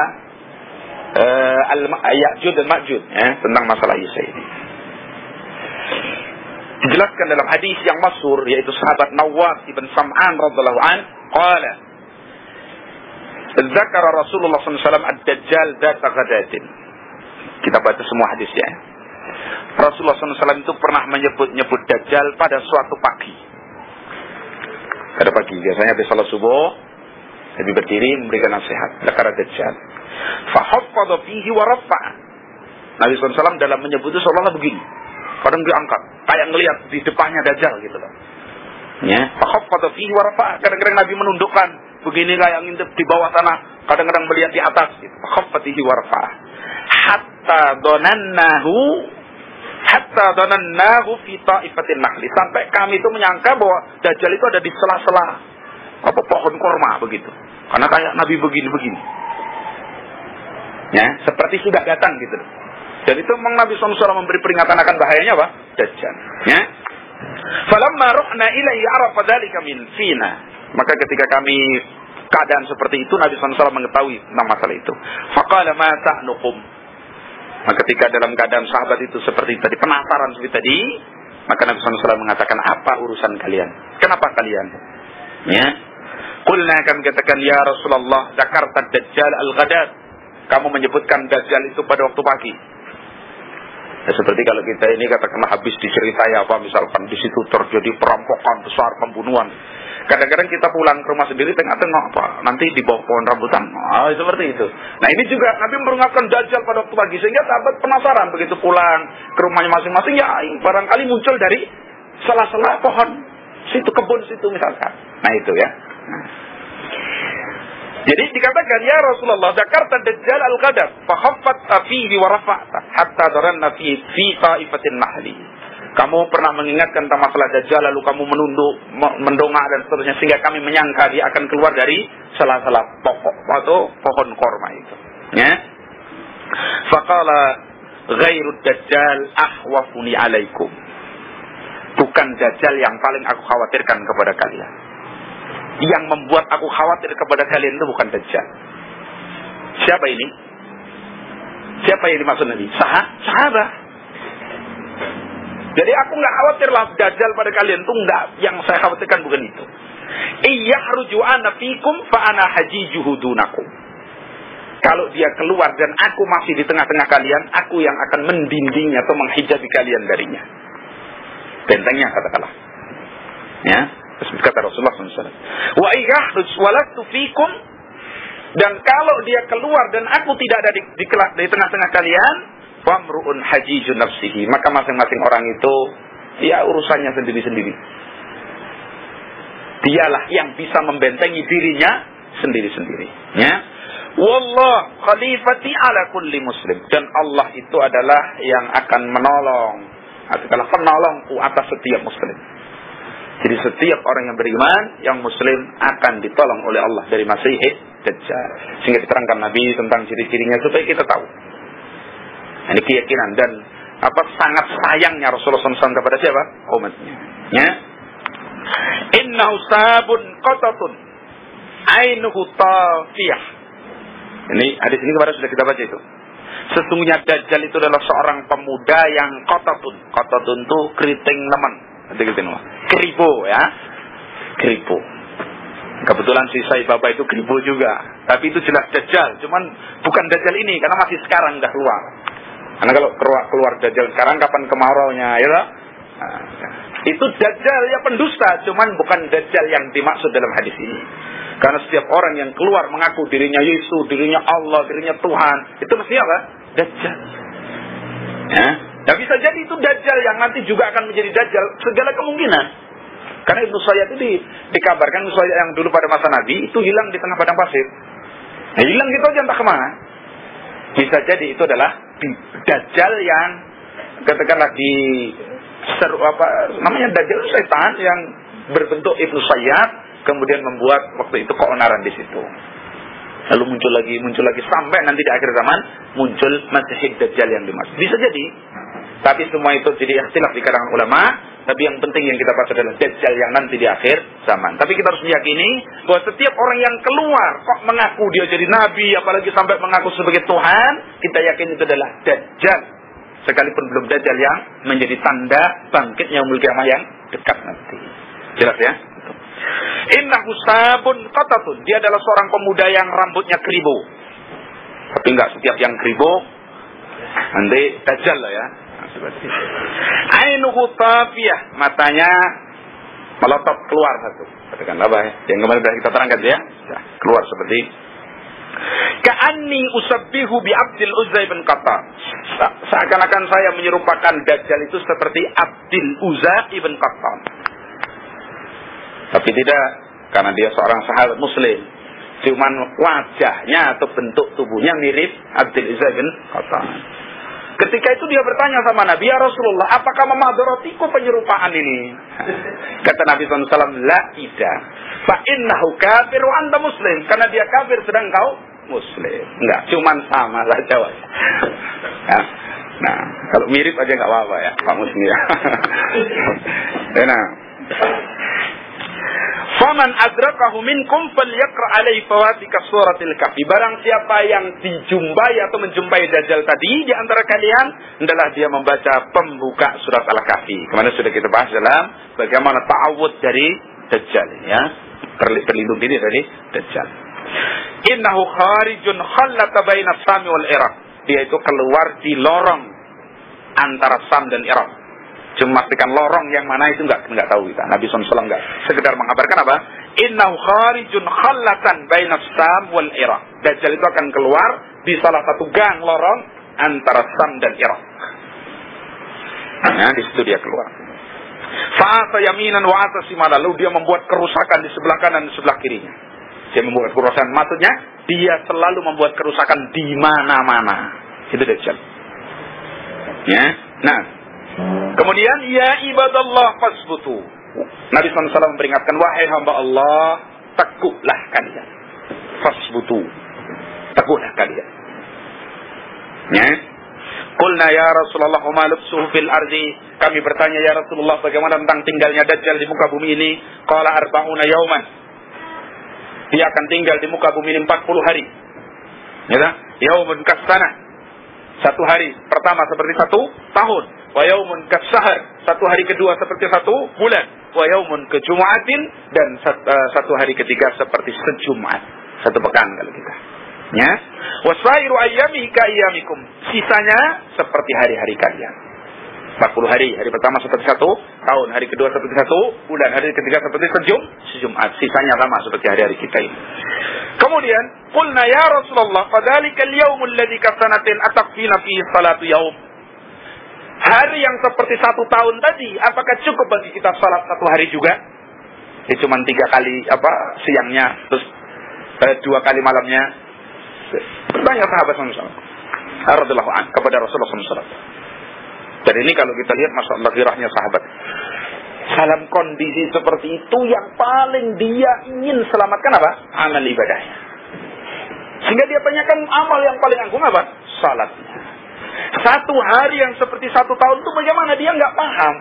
Al-Ya'jud dan Ma'jud, ya, tentang masalah Isa ini. Dijelaskan dalam hadis yang masyhur, yaitu sahabat Nawas ibn Sam'an radhiyallahu an, qala Zakara Rasulullah SAW ad-Dajjal data ghadatin. Kita baca semua hadisnya. Rasulullah SAW itu pernah menyebut Dajjal pada suatu pagi. Pada pagi, biasanya habis salat subuh, Nabi berdiri memberikan nasihat. Zakara Dajjal. Fahaffadha fihi wa rafa'a. Nabi SAW dalam menyebut itu seolah-olah begini. Kadang diangkat, kayak ngelihat di depannya Dajjal gitu loh. Ya, fahaffadha fihi wa rafa'a. Kadang-kadang Nabi menundukkan, begini kayak ngintip di bawah tanah, kadang-kadang melihat di atas gitu. Fahaffadha fihi wa rafa'a. Hatta donannahu fi ta'ifatin nakhli. Sampai kami itu menyangka bahwa Dajjal itu ada di sela-sela pohon korma begitu. Karena kayak Nabi begini-begini. Ya, seperti sudah datang gitu. Dan itu memang Nabi SAW memberi peringatan akan bahayanya apa? Dajjal. Ya. Falamma ruhna ilaihi arafa dzalika min fina. Maka ketika kami keadaan seperti itu, Nabi SAW mengetahui tentang masalah itu. Faqala ma ta'nukum. Maka ketika dalam keadaan sahabat itu seperti tadi, penasaran seperti tadi, maka Nabi SAW mengatakan, apa urusan kalian? Kenapa kalian? Ya. Qulna, kami katakan, ya Rasulullah, zakarta Dajjal al-ghadat. Kamu menyebutkan Dajjal itu pada waktu pagi. Ya, seperti kalau kita ini katakanlah habis diceritai apa, misalkan di situ terjadi perampokan besar, pembunuhan. Kadang-kadang kita pulang ke rumah sendiri tengok-tengok apa, nanti di bawah pohon rambutan. Seperti itu. Nah, ini juga Nabi memperingatkan Dajjal pada waktu pagi, sehingga sahabat penasaran begitu pulang ke rumahnya masing-masing, ya barangkali muncul dari sela-sela pohon situ, kebun situ misalkan. Nah, itu ya. Jadi dikatakan, ya Rasulullah, Zakarta Dajjal al-Ghadab, fahaffat fihi wa rafa'ta hatta daranna fi ta'ifatin nahli. Kamu pernah mengingatkan tentang masalah Dajjal, lalu kamu menunduk, mendongak dan seterusnya, sehingga kami menyangka dia akan keluar dari sela-sela pokok atau pohon korma itu. Ya. Faqala ghairud Dajjal ahwafuni alaikum. Bukan Dajjal yang paling aku khawatirkan kepada kalian. Yang membuat aku khawatir kepada kalian itu bukan Dajjal. Siapa ini? Siapa yang dimaksud Nabi? Sahabat. Jadi aku nggak khawatirlah Dajjal pada kalian itu nggak. Yang saya khawatirkan bukan itu. Iyahruju ana fikum fa ana hajijuhu dunakum. Kalau dia keluar dan aku masih di tengah-tengah kalian, aku yang akan mendindingnya atau menghijabi kalian darinya. Bentengnya katakanlah. Ya. Kata Rasulullah SAW. Wa iyahruj walastu fikum. Dan kalau dia keluar dan aku tidak ada di tengah-tengah kalian, famru'un hajijun nafsihi. Maka masing-masing orang itu, ya urusannya sendiri-sendiri. Dialah yang bisa membentengi dirinya sendiri-sendiri. Ya. Wallah khalifati ala kulli muslim. Dan Allah itu adalah yang akan menolong, adalah penolongku atas setiap muslim. Jadi setiap orang yang beriman, yang muslim akan ditolong oleh Allah dari Masih Dajjal. Sehingga diterangkan Nabi tentang ciri-cirinya supaya kita tahu. Ini keyakinan dan sangat sayangnya Rasulullah SAW kepada siapa? Umatnya. Ya. Innahu sabun qatatun ainuhu tafiyah. Ini hadis ini kemarin sudah kita baca itu. Sesungguhnya Dajjal itu adalah seorang pemuda yang qatatun. Qatatun itu keriting leman. Keribo ya. Keribo. Kebetulan si Sai Baba itu keribo juga. Tapi itu jelas Dajjal. Cuman bukan Dajjal ini. Karena masih sekarang dah keluar. Karena kalau keluar Dajjal sekarang kapan kemaraunya ya lah. Nah, itu Dajjal ya pendusta. Cuman bukan Dajjal yang dimaksud dalam hadis ini. Karena setiap orang yang keluar mengaku dirinya Yesus, dirinya Allah, dirinya Tuhan. Itu mesti apa? Dajjal. Ya. Dan bisa jadi itu Dajjal yang nanti juga akan menjadi Dajjal. Segala kemungkinan. Karena Ibnu Sayyad itu dikabarkan, Ibnu Sayyad yang dulu pada masa Nabi itu hilang di tengah padang pasir. Nah, hilang gitu aja entah kemana. Bisa jadi itu adalah Dajjal yang katakanlah namanya Dajjal setan yang berbentuk Ibnu Sayyad, kemudian membuat waktu itu keonaran di situ. Lalu muncul lagi sampai nanti di akhir zaman muncul Masih Dajjal yang dimaksud. Bisa jadi. Tapi semua itu jadi ikhtilaf di kalangan ulama. Tapi yang penting yang kita baca adalah Dajjal yang nanti di akhir zaman. Tapi kita harus meyakini bahwa setiap orang yang keluar kok mengaku dia jadi nabi, apalagi sampai mengaku sebagai Tuhan, kita yakin itu adalah Dajjal. sekalipun belum Dajjal yang menjadi tanda bangkitnya yaumul kiamah yang dekat nanti. Jelas ya? Innahu sabun qatatun. Dia adalah seorang pemuda yang rambutnya keribu. Tapi enggak setiap yang keribu nanti Dajjal lah ya. Ainuhu tafiyah, matanya melotot keluar satu. Katakan apa ya? Yang kemarin sudah kita terangkan ya. Keluar seperti Ka'anni usabbihu bi Abdil Uzza bin Qattan. Seakan-akan saya menyerupakan Dajjal itu seperti Abdil Uzza ibn Qattan. Tapi tidak, karena dia seorang sahabat muslim. Cuman wajahnya atau bentuk tubuhnya mirip Abdil Uzza bin Qattan. Ketika itu dia bertanya sama Nabi, ya Rasulullah, apakah memadorotiku penyerupaan ini? Kata Nabi SAW, la tidak. Fa innahu kafir wa anta muslim. Karena dia kafir sedang kau muslim. Enggak, cuman sama saja. Nah, kalau mirip aja enggak apa-apa ya, Pak Muslim ya. Nah. Faman adrakahu minkum falyaqra alaihi fawatika suratil kahfi. Barang siapa yang dijumpai atau menjumpai Dajjal tadi di antara kalian, hendaklah dia membaca pembuka surat Al-Kahfi. Kemarin sudah kita bahas dalam bagaimana ta'awud dari Dajjal ya. Berlindung diri dari Dajjal. Innahu kharijun khallata baina Sam wal Iraq. Dia itu keluar di lorong antara Sam dan Irak. Cuma pastikan lorong yang mana itu enggak tahu kita. Nabi SAW enggak sekedar mengabarkan apa? Innahu kharijun khallatan baina Sam wal Iraq. Dajjal itu akan keluar di salah satu gang lorong antara Sam dan Irak. Nah, di situ dia keluar. Fa'asa yaminan wa asa shimala. Lalu dia membuat kerusakan di sebelah kanan dan sebelah kirinya. Dia membuat kerusakan, maksudnya dia selalu membuat kerusakan di mana-mana. Itu Dajjal. Ya. Nah, kemudian ya ibadallah fasbutu. Nabi SAW memperingatkan, wahai hamba Allah, teguhlah kalian. Fasbutu. Teguhlah kalian. Ya. Qulna ya Rasulullah ma lubsuhu fil ardi. Kami bertanya ya Rasulullah bagaimana tentang tinggalnya Dajjal di muka bumi ini? Qala arba'una yauman. Dia akan tinggal di muka bumi ini 40 hari. Ya, yaumun kasana. Satu hari pertama seperti 1 tahun. Wa yaumun kasahr, satu hari kedua seperti 1 bulan. Wa yaumun kejumu'atin, dan satu hari ketiga seperti sejumat, 1 pekan kalau kita. Ya. Wasairu ayyamihi ka ayyamikum. Sisanya seperti hari-hari kalian. 40 hari. Hari pertama seperti 1 tahun, hari kedua seperti 1 bulan, hari ketiga seperti sejumat. Sisanya sama seperti hari-hari kita ini. Kemudian, qulna ya Rasulullah, fadzalikal yaumul ladzi kasanatin atakfina fihi salatu yaum. Hari yang seperti 1 tahun tadi, apakah cukup bagi kita salat 1 hari juga? Ya cuma 3 kali siangnya, terus 2 kali malamnya. Banyak sahabat SAW radhiyallahu anhu kepada Rasulullah SAW. Dan ini kalau kita lihat masalah girahnya sahabat. Dalam kondisi seperti itu yang paling dia ingin selamatkan apa? Amal ibadahnya. Sehingga dia tanyakan amal yang paling agung apa? Salatnya. 1 hari yang seperti 1 tahun itu bagaimana dia nggak paham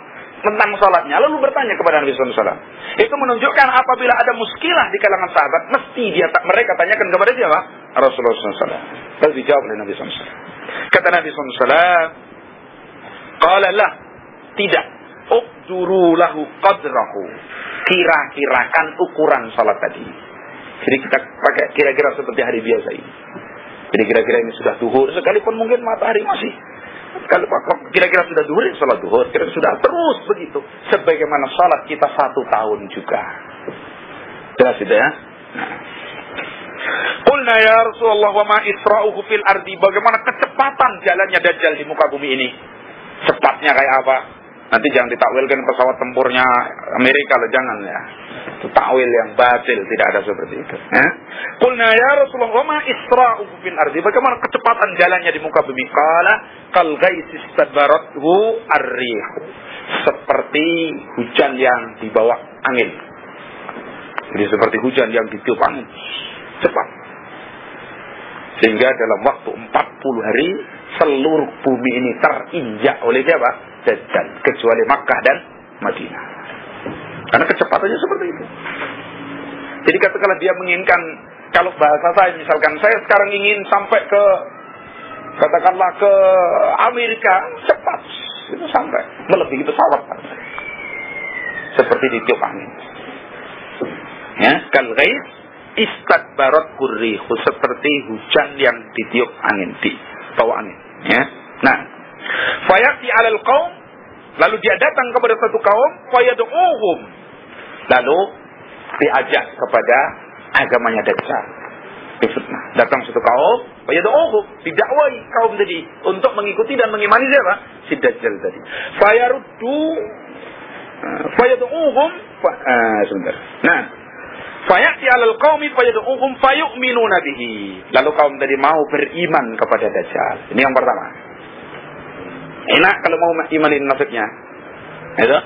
tentang salatnya. Lalu bertanya kepada Nabi SAW. Itu menunjukkan apabila ada muskilah di kalangan sahabat, mesti mereka tanyakan kepada siapa? Rasulullah SAW. Lalu dijawab oleh Nabi SAW. Kata Nabi SAW, qala lah, tidak. Uqduru lahu qadrahu. Kira-kirakan ukuran salat tadi. Jadi kita pakai kira-kira seperti hari biasa ini. Jadi kira-kira ini sudah duhur, sekalipun mungkin matahari masih. Kalau kira-kira sudah duhur, salat duhur. Kira-kira sudah terus begitu. Sebagaimana salat kita 1 tahun juga. Jelas itu ya. Qulna ya Rasulullah wa ma isra'uhu fil ardi. Bagaimana kecepatan jalannya Dajjal di muka bumi ini? Cepatnya kayak apa? Nanti jangan ditakwilkan pesawat tempurnya Amerika loh, jangan ya. Itu takwil yang batil, tidak ada seperti itu. Qulna ya Rasulullah wa ma isra'uhu fil ardi. Bagaimana kecepatan jalannya di muka bumi? Qala kal ghaisi istadbarathu ar-rih. Seperti hujan yang dibawa angin. Jadi seperti hujan yang ditiup angin. Cepat. Sehingga dalam waktu 40 hari seluruh bumi ini terinjak oleh siapa? Dajjal, kecuali Makkah dan Madinah. Karena kecepatannya seperti itu. Jadi katakanlah dia menginginkan, kalau bahasa saya misalkan, saya sekarang ingin sampai ke katakanlah ke Amerika, cepat itu sampai melebihi pesawat. Seperti ditiup angin. Ya, kal ghaiz istadbarat kurrihu, seperti hujan yang ditiup angin, dibawa angin. Ya. Nah, fayati 'alal qaum, lalu dia datang kepada satu kaum, fayad'uhum, lalu diajak kepada agamanya Dajjal. Difitnah. Datang satu kaum, fayad'uhum, didakwai kaum tadi untuk mengikuti dan mengimani siapa? Si Dajjal tadi. Fayad'uhum, sebentar. Nah, fayati 'alal qaumi fayad'uhum fayu'minuna bihi. Lalu kaum tadi mau beriman kepada Dajjal. Ini yang pertama. Enak kalau mau imanin nasibnya. Itu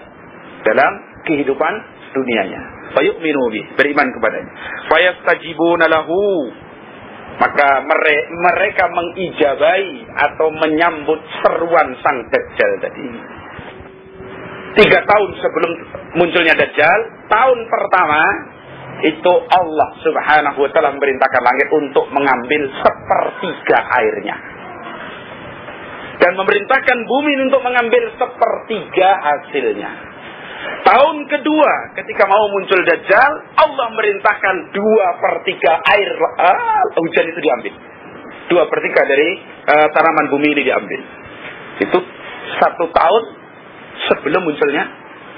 dalam kehidupan dunianya. Fayu'minu bihi, beriman kepadanya. Fayastajibuna lahu. Maka mereka mengijabai atau menyambut seruan sang Dajjal tadi. 3 tahun sebelum munculnya Dajjal, tahun pertama itu Allah Subhanahu wa ta'ala memerintahkan langit untuk mengambil 1/3 airnya. Dan memerintahkan bumi untuk mengambil 1/3 hasilnya. Tahun kedua ketika mau muncul Dajjal, Allah merintahkan 2/3 air hujan itu diambil. 2/3 dari tanaman bumi ini diambil. Itu 1 tahun sebelum munculnya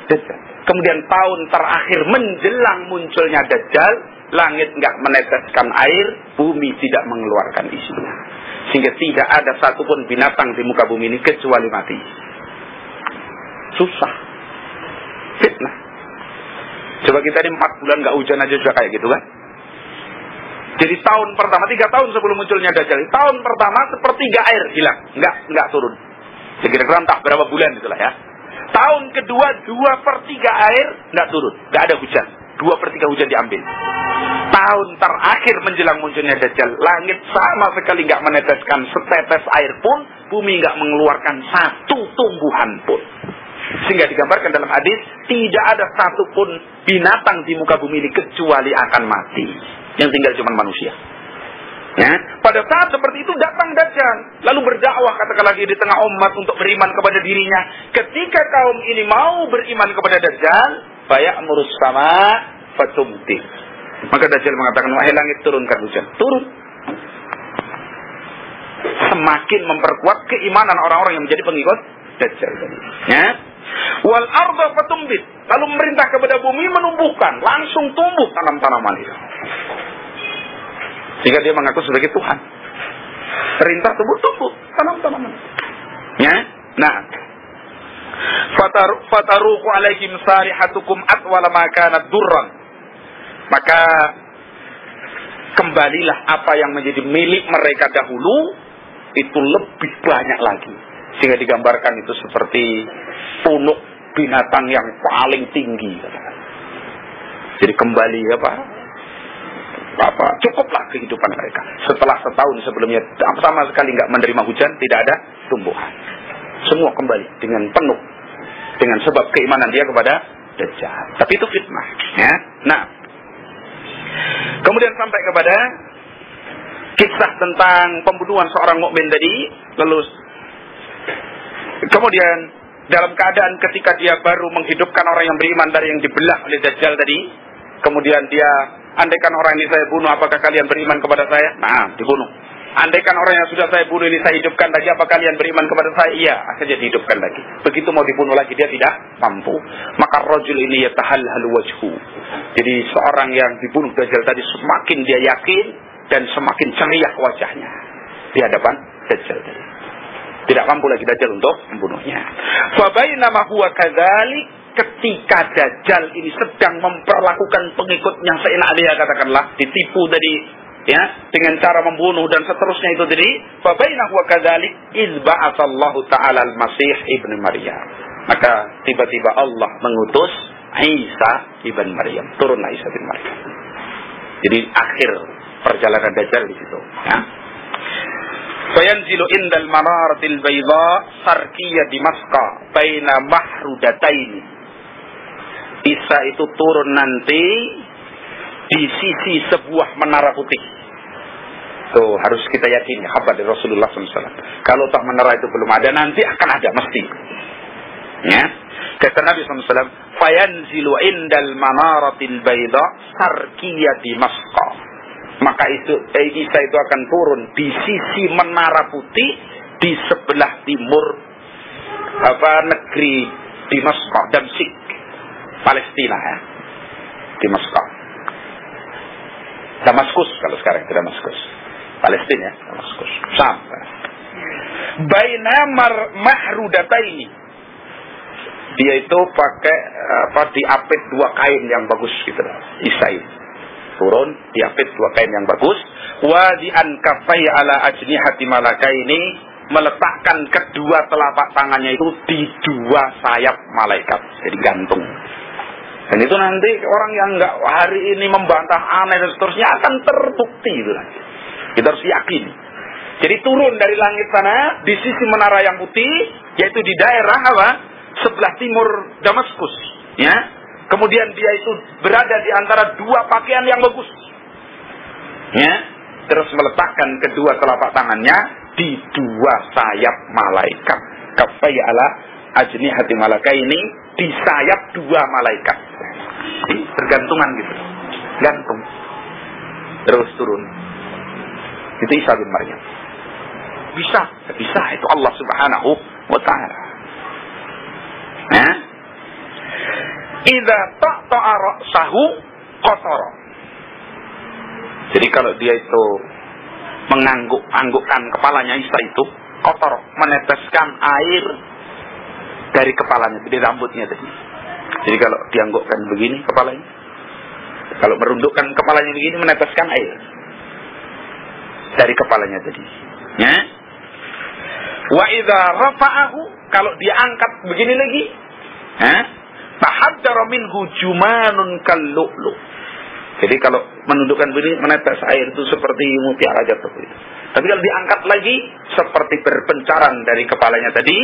Dajjal. Kemudian tahun terakhir menjelang munculnya Dajjal, langit enggak meneteskan air, bumi tidak mengeluarkan isinya. Sehingga tidak ada satupun binatang di muka bumi ini kecuali mati. Susah. Fitnah. Coba kita ini 4 bulan enggak hujan aja sudah kayak gitu kan. Jadi tahun pertama, 3 tahun sebelum munculnya Dajjal, tahun pertama 1/3 air hilang, enggak turun. Kira-kira entah berapa bulan itulah ya. Tahun kedua 2/3 air enggak turun, enggak ada hujan. 2/3 hujan diambil. Tahun terakhir menjelang munculnya Dajjal, langit sama sekali enggak meneteskan setetes air pun, bumi enggak mengeluarkan satu tumbuhan pun. Sehingga digambarkan dalam hadis, tidak ada satupun binatang di muka bumi ini kecuali akan mati. Yang tinggal cuma manusia. Ya, pada saat seperti itu datang Dajjal, lalu berdakwah katakan lagi di tengah umat untuk beriman kepada dirinya. Ketika kaum ini mau beriman kepada Dajjal, faya'murus sama fatumtir. Maka Dajjal mengatakan, wahai langit turunkan hujan. Turun. Semakin memperkuat keimanan orang-orang yang menjadi pengikut Dajjal. Ya. Wal arda fatumbit, lalu memerintah kepada bumi menumbuhkan, langsung tumbuh tanam-tanaman itu. Sehingga dia mengaku sebagai Tuhan. Perintah tumbuh tanam-tanaman. Ya. Nah, fataruqu alaihim sarihatukum atwala ma kanat durran. Maka kembalilah apa yang menjadi milik mereka dahulu itu lebih banyak lagi. Sehingga digambarkan itu seperti punuk binatang yang paling tinggi. Jadi kembali cukuplah kehidupan mereka. Setelah setahun sebelumnya sama sekali nggak menerima hujan, tidak ada tumbuhan. Semua kembali dengan penuh dengan sebab keimanan dia kepada Dajjal. Tapi itu fitnah. Ya. Nah, kemudian sampai kepada kisah tentang pembunuhan seorang mukmin tadi. Lalu kemudian dalam keadaan ketika dia baru menghidupkan orang yang beriman dari yang dibelah oleh Dajjal tadi, kemudian dia, andaikan orang ini saya bunuh, apakah kalian beriman kepada saya? Nah, dibunuh. Andaikan orang yang sudah saya bunuh ini saya hidupkan lagi, apa kalian beriman kepada saya? Iya, akhirnya dihidupkan lagi. Begitu mau dibunuh lagi, dia tidak mampu. Maka rajul ini yatahallal wajhu. Jadi seorang yang dibunuh Dajjal tadi semakin dia yakin dan semakin ceria wajahnya di hadapan Dajjal tadi. Tidak mampu lagi Dajjal untuk membunuhnya. Fa bainama huwa kadzalik, ketika Dajjal ini sedang memperlakukan pengikutnya seenak dia, katakanlah ditipu tadi ya dengan cara membunuh dan seterusnya itu tadi, fa bainahu wa kadzalik iz ba'atsallahu ta'ala al-Masih ibnu Maryam. Maka tiba-tiba Allah mengutus Isa ibn Maryam, turunlah Isa bin Maryam. Jadi akhir perjalanan Dajjal di situ ya. Fayanzilu indal manaratil bayda sarqiyya Dimasqa baina mahrudataini. Isa itu turun nanti di sisi sebuah menara putih. Tuh harus kita yakini kabar dari Rasulullah SAW. Kalau toh menara itu belum ada, nanti akan ada mesti. Ya, kata Nabi SAW, fayanzilu indal manaratil bayda sarkiyati masqa. Maka itu Isa itu akan turun di sisi menara putih di sebelah timur negeri Damaskus, Damsyik, Palestina ya. Damaskus kalau sekarang itu Damaskus. Palestina, Damaskus. Sampai. Baina mahrudataini. Dia itu pakai diapit 2 kain yang bagus gitu loh. Isa ini turun diapit 2 kain yang bagus. Wa di ankafai ala ajnihati malakaini, meletakkan kedua telapak tangannya itu di 2 sayap malaikat. Jadi gantung. Dan itu nanti orang yang enggak hari ini membantah aneh dan seterusnya akan terbukti itu nanti. Kita harus yakin. Jadi turun dari langit sana di sisi menara yang putih, yaitu di daerah sebelah timur Damaskus, ya. Kemudian dia itu berada di antara 2 pakaian yang bagus, ya. Terus meletakkan kedua telapak tangannya di 2 sayap malaikat. Kafai ala ajnihati malakaini, di sayap 2 malaikat. Tergantungan gitu, gantung. Terus turun. Itu Isa bin Maryam. Bisa itu Allah Subhanahu wa taala. Nah, idza taqta'a ra'sahu qatara. Jadi kalau dia itu mengangguk-anggukkan kepalanya Isa itu kotor, meneteskan air dari kepalanya, dari rambutnya tadi. Jadi kalau dianggukkan begini kepalanya, kalau merundukkan kepalanya begini, meneteskan air dari kepalanya tadi. Ya. Wa idza rafa'ahu, kalau dia angkat begini lagi, tahaddara minhu jumanun kallu'lu. Jadi kalau menundukkan begini, menetes air itu seperti mutiara jatuh itu. Tapi kalau diangkat lagi, seperti berpencaran dari kepalanya tadi,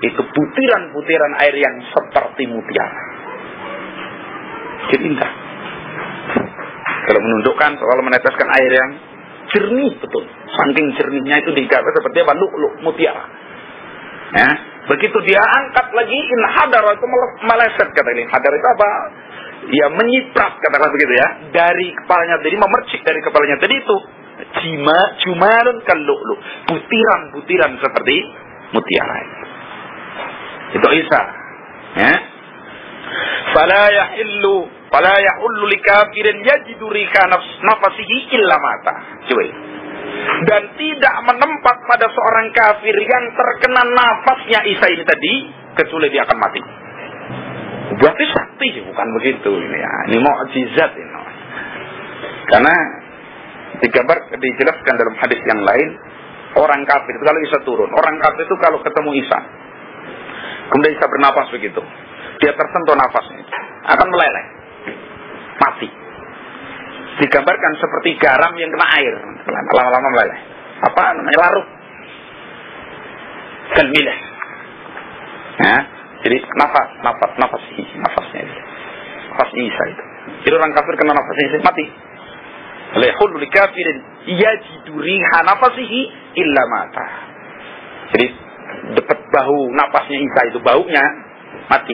itu butiran-butiran air yang seperti mutiara. Jadi indah. Kalau menundukkan, kalau meneteskan air yang jernih betul. Saking jernihnya itu digambar seperti apa? Lu'lu', mutiara. Ya, begitu dia angkat lagi, inhadar itu meleset, kata ini. Hadar itu apa? Ya menyiprat, katakan begitu ya. Dari kepalanya tadi, memercik dari kepalanya tadi itu jumarun kallu'lu, butiran-butiran seperti mutiara. Itu Isa. Ya. Fala yahullu likafirin yajidu rika nafasihi illa mata. Coba. Dan tidak menempat pada seorang kafir yang terkena nafasnya Isa ini tadi, kecuali dia akan mati. Berarti sakti, bukan begitu ini ya. Ini mukjizat ini. Karena dijelaskan dalam hadis yang lain, orang kafir itu kalau Isa turun, orang kafir itu kalau ketemu Isa, kemudian Isa bernapas begitu, dia tersentuh nafasnya, akan meleleh, mati. Digambarkan seperti garam yang kena air, lama-lama meleleh. Apa namanya, larut. Kalmilah. Ya, jadi nafasnya itu. Nafas Isa itu. Jadi orang kafir kena nafasnya Isa mati. Lahul likafirin yajidu riha nafasihi illa mata. Jadi dekat bahu nafasnya Isa itu, baunya mati.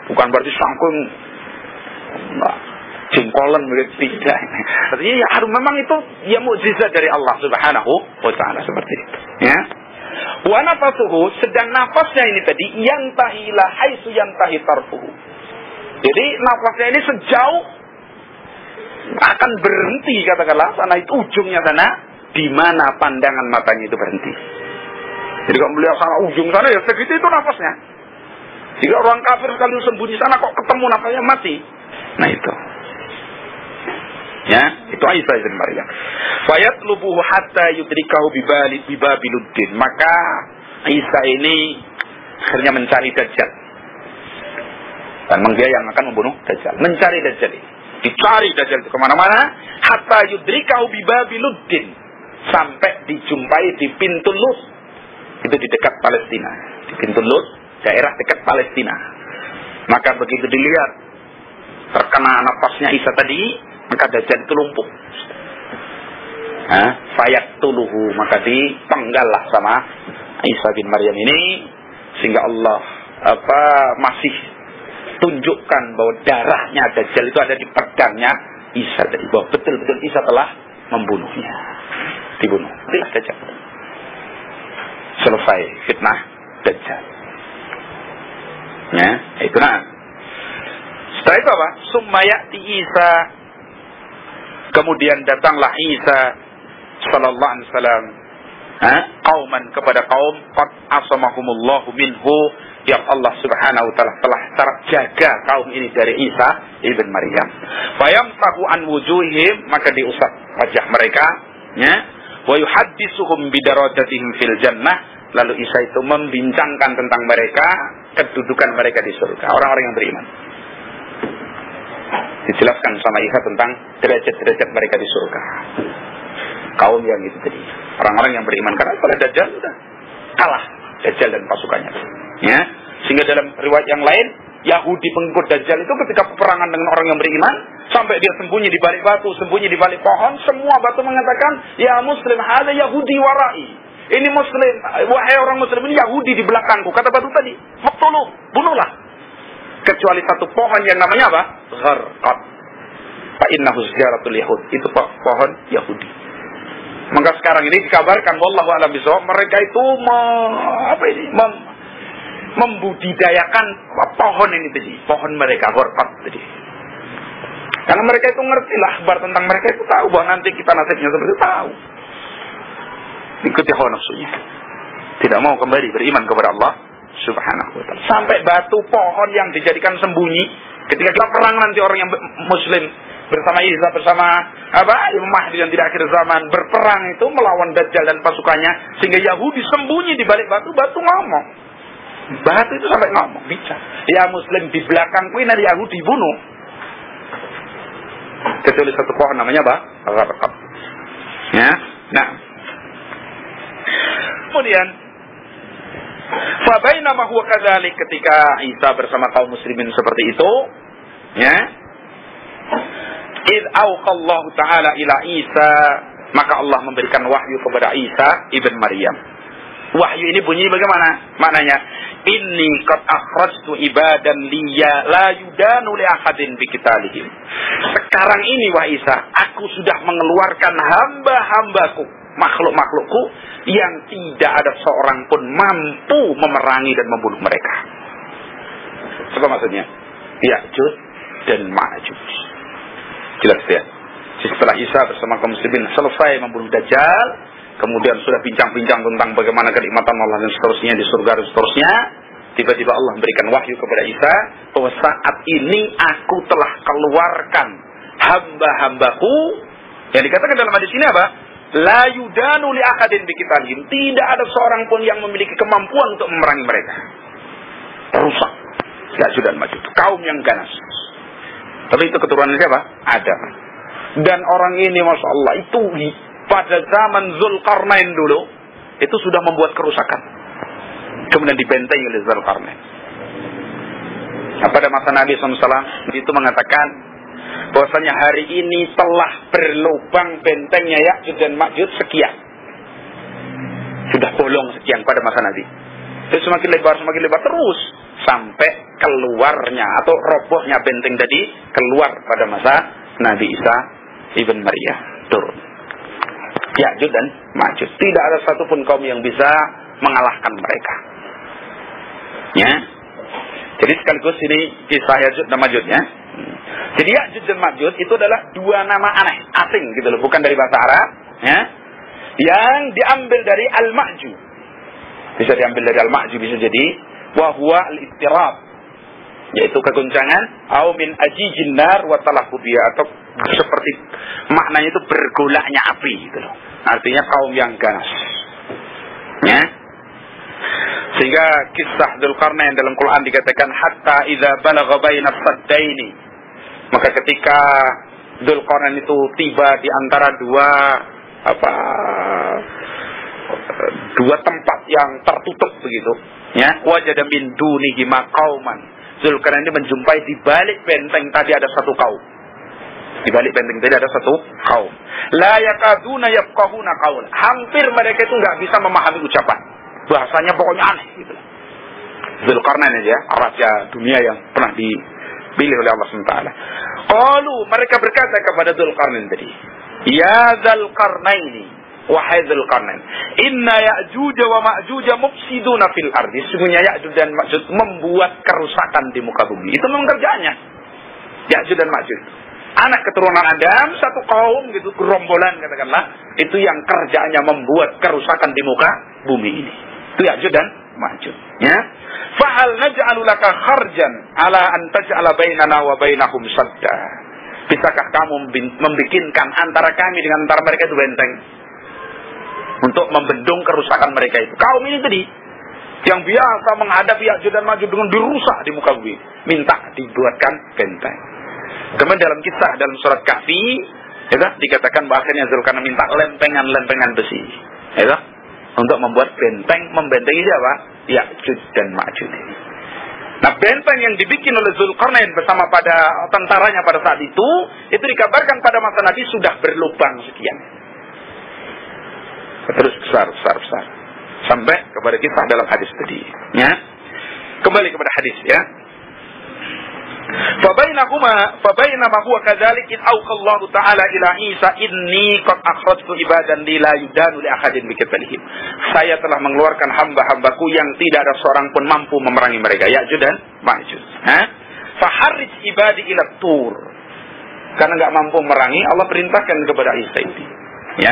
Bukan berarti sangkung jengkolan begitu, tidak. Artinya ya memang itu ya mukjizat dari Allah Subhanahu wa taala seperti itu. Ya. Wa nafasuhu, sedang nafasnya ini tadi yang tahila haitsu yantahi tarfuhu. Jadi nafasnya ini sejauh akan berhenti, katakanlah sana itu ujungnya sana di mana pandangan matanya itu berhenti. Jadi kalau melihat sana ujung sana ya segitu itu nafasnya. Jika orang kafir sekali sembunyi sana kok ketemu nafasnya mati. Nah itu. Ya, itu Isa bin Maryam. Fayatlubuhu hatta yudrikahu bibabiluddin. Maka Isa ini akhirnya mencari Dajjal. Dan dia yang akan membunuh Dajjal. Mencari Dajjal ini. Dicari Dajjal itu kemana-mana. Hatta yudrikahu bibabiluddin. Sampai dijumpai di pintu Lut. Itu di dekat Palestina. Di pintu Lut, daerah dekat Palestina. Maka begitu dilihat terkena nafasnya Isa tadi, maka Dajjal itu lumpuh. Fayaktuluhu, maka dipenggallah sama Isa bin Maryam ini, sehingga Allah masih tunjukkan bahwa darahnya Dajjal itu ada di pedangnya Isa tadi, bahwa betul-betul Isa telah membunuhnya, dibunuh. Itulah Dajjal. Selesai fitnah Dajjal. Ya, itu nah. Setelah itu apa? Summa ya'ti Isa. Kemudian datanglah Isa sallallahu alaihi wasallam qauman, kepada kaum qad asamahumullahu minhu, yang Allah Subhanahu wa taala telah terjaga kaum ini dari Isa ibn Maryam. Fayamsahu an wujuhihim, maka diusap wajah mereka, ya. Wa yuhadditsuhum bidarajatihim fil jannah, lalu Isa itu membincangkan tentang mereka, kedudukan mereka di surga, orang-orang yang beriman. Dijelaskan sama Isa tentang derajat-derajat mereka di surga. Kaum yang itu tadi, orang-orang yang beriman, karena pada Dajjal sudah kalah Dajjal dan pasukannya. Ya, sehingga dalam riwayat yang lain, Yahudi pengikut Dajjal itu ketika peperangan dengan orang yang beriman, sampai dia sembunyi di balik batu, sembunyi di balik pohon, semua batu mengatakan, ya Muslim, ada Yahudi warai. Ini Muslim, wahai orang Muslim, ini Yahudi di belakangku. Kata batu tadi, maktuluh, bunuhlah. Kecuali satu pohon yang namanya apa? Gharqad. Fa innahu syajaratul yahud. Itu pohon Yahudi. Maka sekarang ini dikabarkan, wallahu a'lam bishawab, mereka itu membudidayakan pohon ini tadi, pohon mereka Gharqad tadi. Karena mereka itu ngerti lah kabar tentang mereka, itu tahu bahwa nanti kita nasibnya seperti itu, tahu. Ikuti hawa nafsunya. Tidak mau kembali beriman kepada Allah Subhanahu wa ta'ala. Sampai batu pohon yang dijadikan sembunyi ketika kita perang nanti, orang yang Muslim bersama Isa, bersama Imam Mahdi dan tidak akhir zaman, berperang itu melawan Dajjal dan pasukannya, sehingga Yahudi sembunyi di balik batu, batu ngomong. Batu itu sampai ngomong, bicara, ya Muslim, di belakangku ini ada Yahudi, bunuh. Kecuali satu pohon namanya apa? Gharqad. Ya. Nah, kemudian fabainama huwa kadzalik, ketika Isa bersama kaum muslimin seperti itu, ya, id auqallahu ta'ala ila Isa, maka Allah memberikan wahyu kepada Isa ibn Maryam. Wahyu ini bunyi bagaimana? Maknanya, inni qad akhrajtu ibadan liya la yudanu li ahadin bi qitalihim. Sekarang ini wahai Isa, aku sudah mengeluarkan hamba-hambaku, makhluk-makhlukku, yang tidak ada seorang pun mampu memerangi dan membunuh mereka. Apa maksudnya? Ya'juj dan Ma'juj. Jelas ya. Setelah Isa bersama kaum muslimin selesai membunuh Dajjal, kemudian sudah bincang-bincang tentang bagaimana kenikmatan Allah dan seterusnya di surga dan seterusnya, tiba-tiba Allah memberikan wahyu kepada Isa bahwa saat ini aku telah keluarkan hamba-hambaku, yang dikatakan dalam hadis ini apa? La yudanu li ahadin bi qitalihim. Tidak ada seorang pun yang memiliki kemampuan untuk memerangi mereka. Rusak. Ya'juj dan Ma'juj, kaum yang ganas. Tapi itu keturunan siapa? Adam. Dan orang ini, masya Allah, itu pada zaman Zulkarnain dulu, itu sudah membuat kerusakan. Kemudian dibentengi oleh Zulkarnain. Pada masa Nabi SAW itu mengatakan bahwasanya hari ini telah berlubang bentengnya Ya'juj dan Ma'juj sekian. Sudah bolong sekian pada masa Nabi. Itu semakin lebar terus sampai keluarnya atau robohnya benteng tadi keluar pada masa Nabi Isa ibn Maryam turun. Ya'juj dan Ma'juj, tidak ada satupun kaum yang bisa mengalahkan mereka. Ya. Jadi sekaligus ini kisah Ya'juj dan Ma'juj, ya. Jadi Ya'juj dan Ma'juj itu adalah dua nama aneh, asing gitu loh, bukan dari bahasa Arab, ya. Yang diambil dari al-ma'ju. Bisa diambil dari al-ma'ju, bisa jadi wa huwa al-ittirab, yaitu kegoncangan, au min ajijin nar wa talahubiyah, atau seperti maknanya itu bergolaknya api gitu loh. Artinya kaum yang ganas. Ya. Sehingga kisah Dzulqarnain dalam Quran dikatakan hatta idza balagha baina saddaini, maka ketika Dzulqarnain itu tiba di antara dua tempat yang tertutup begitu, ya, wajada min dunihi qauman. Dzulqarnain ini menjumpai di balik benteng tadi ada satu kaum. Di balik benteng tadi ada satu kaum. La yakaduna yafqahuna qaul. Hampir mereka itu nggak bisa memahami ucapan. Bahasanya pokoknya aneh gitu. Dzulqarnain aja, raja dunia yang pernah dipilih oleh Allah SWT. Qalu, mereka berkata kepada Dzulqarnain tadi, ya Dzulqarnaini, wahai Dzulqarnain, inna Ya'juj wa Ma'juj mufsiduna fil ardi. Sesungguhnya Ya'juj dan Ma'juj membuat kerusakan di muka bumi. Itu memang kerjaannya. Ya'juj dan Ma'juj, anak keturunan Adam, satu kaum gitu, gerombolan katakanlah, itu yang kerjaannya membuat kerusakan di muka bumi ini. Itu Ya'juj dan Ma'juj. Ya. Fa'al naj'alu laka kharjan ala an taj'ala bainana wa bainahum sadda. Bisakah kamu membikinkan antara kami dengan antara mereka itu benteng untuk membendung kerusakan mereka itu? Kaum ini tadi yang biasa menghadapi Ya'juj dan Ma'juj dengan dirusak di muka bumi, minta dibuatkan benteng. Kemudian dalam kisah dalam surat Kahfi, ya, dikatakan bahwa akhirnya Dzulqarnain minta lempengan-lempengan besi, ya, untuk membuat benteng, membentengi siapa? Ya'juj dan Ma'juj ini. Nah, benteng yang dibikin oleh Dzulqarnain bersama pada tentaranya pada saat itu dikabarkan pada masa Nabi sudah berlubang sekian. Terus besar. Sampai kepada kisah dalam hadis tadi. Ya. Kembali kepada hadis, ya. Fabainama huwa kadzalik id Allah Ta'ala ila Isa inni qad akhrajtu ibadan li la yudanu li ahadin biqatlihim. Saya telah mengeluarkan hamba-hambaku yang tidak ada seorang pun mampu memerangi mereka, Ya'juj dan Ma'juj. Faharrij ibadi ila tur. Karena enggak mampu memerangi, Allah perintahkan kepada Isa itu. Ya,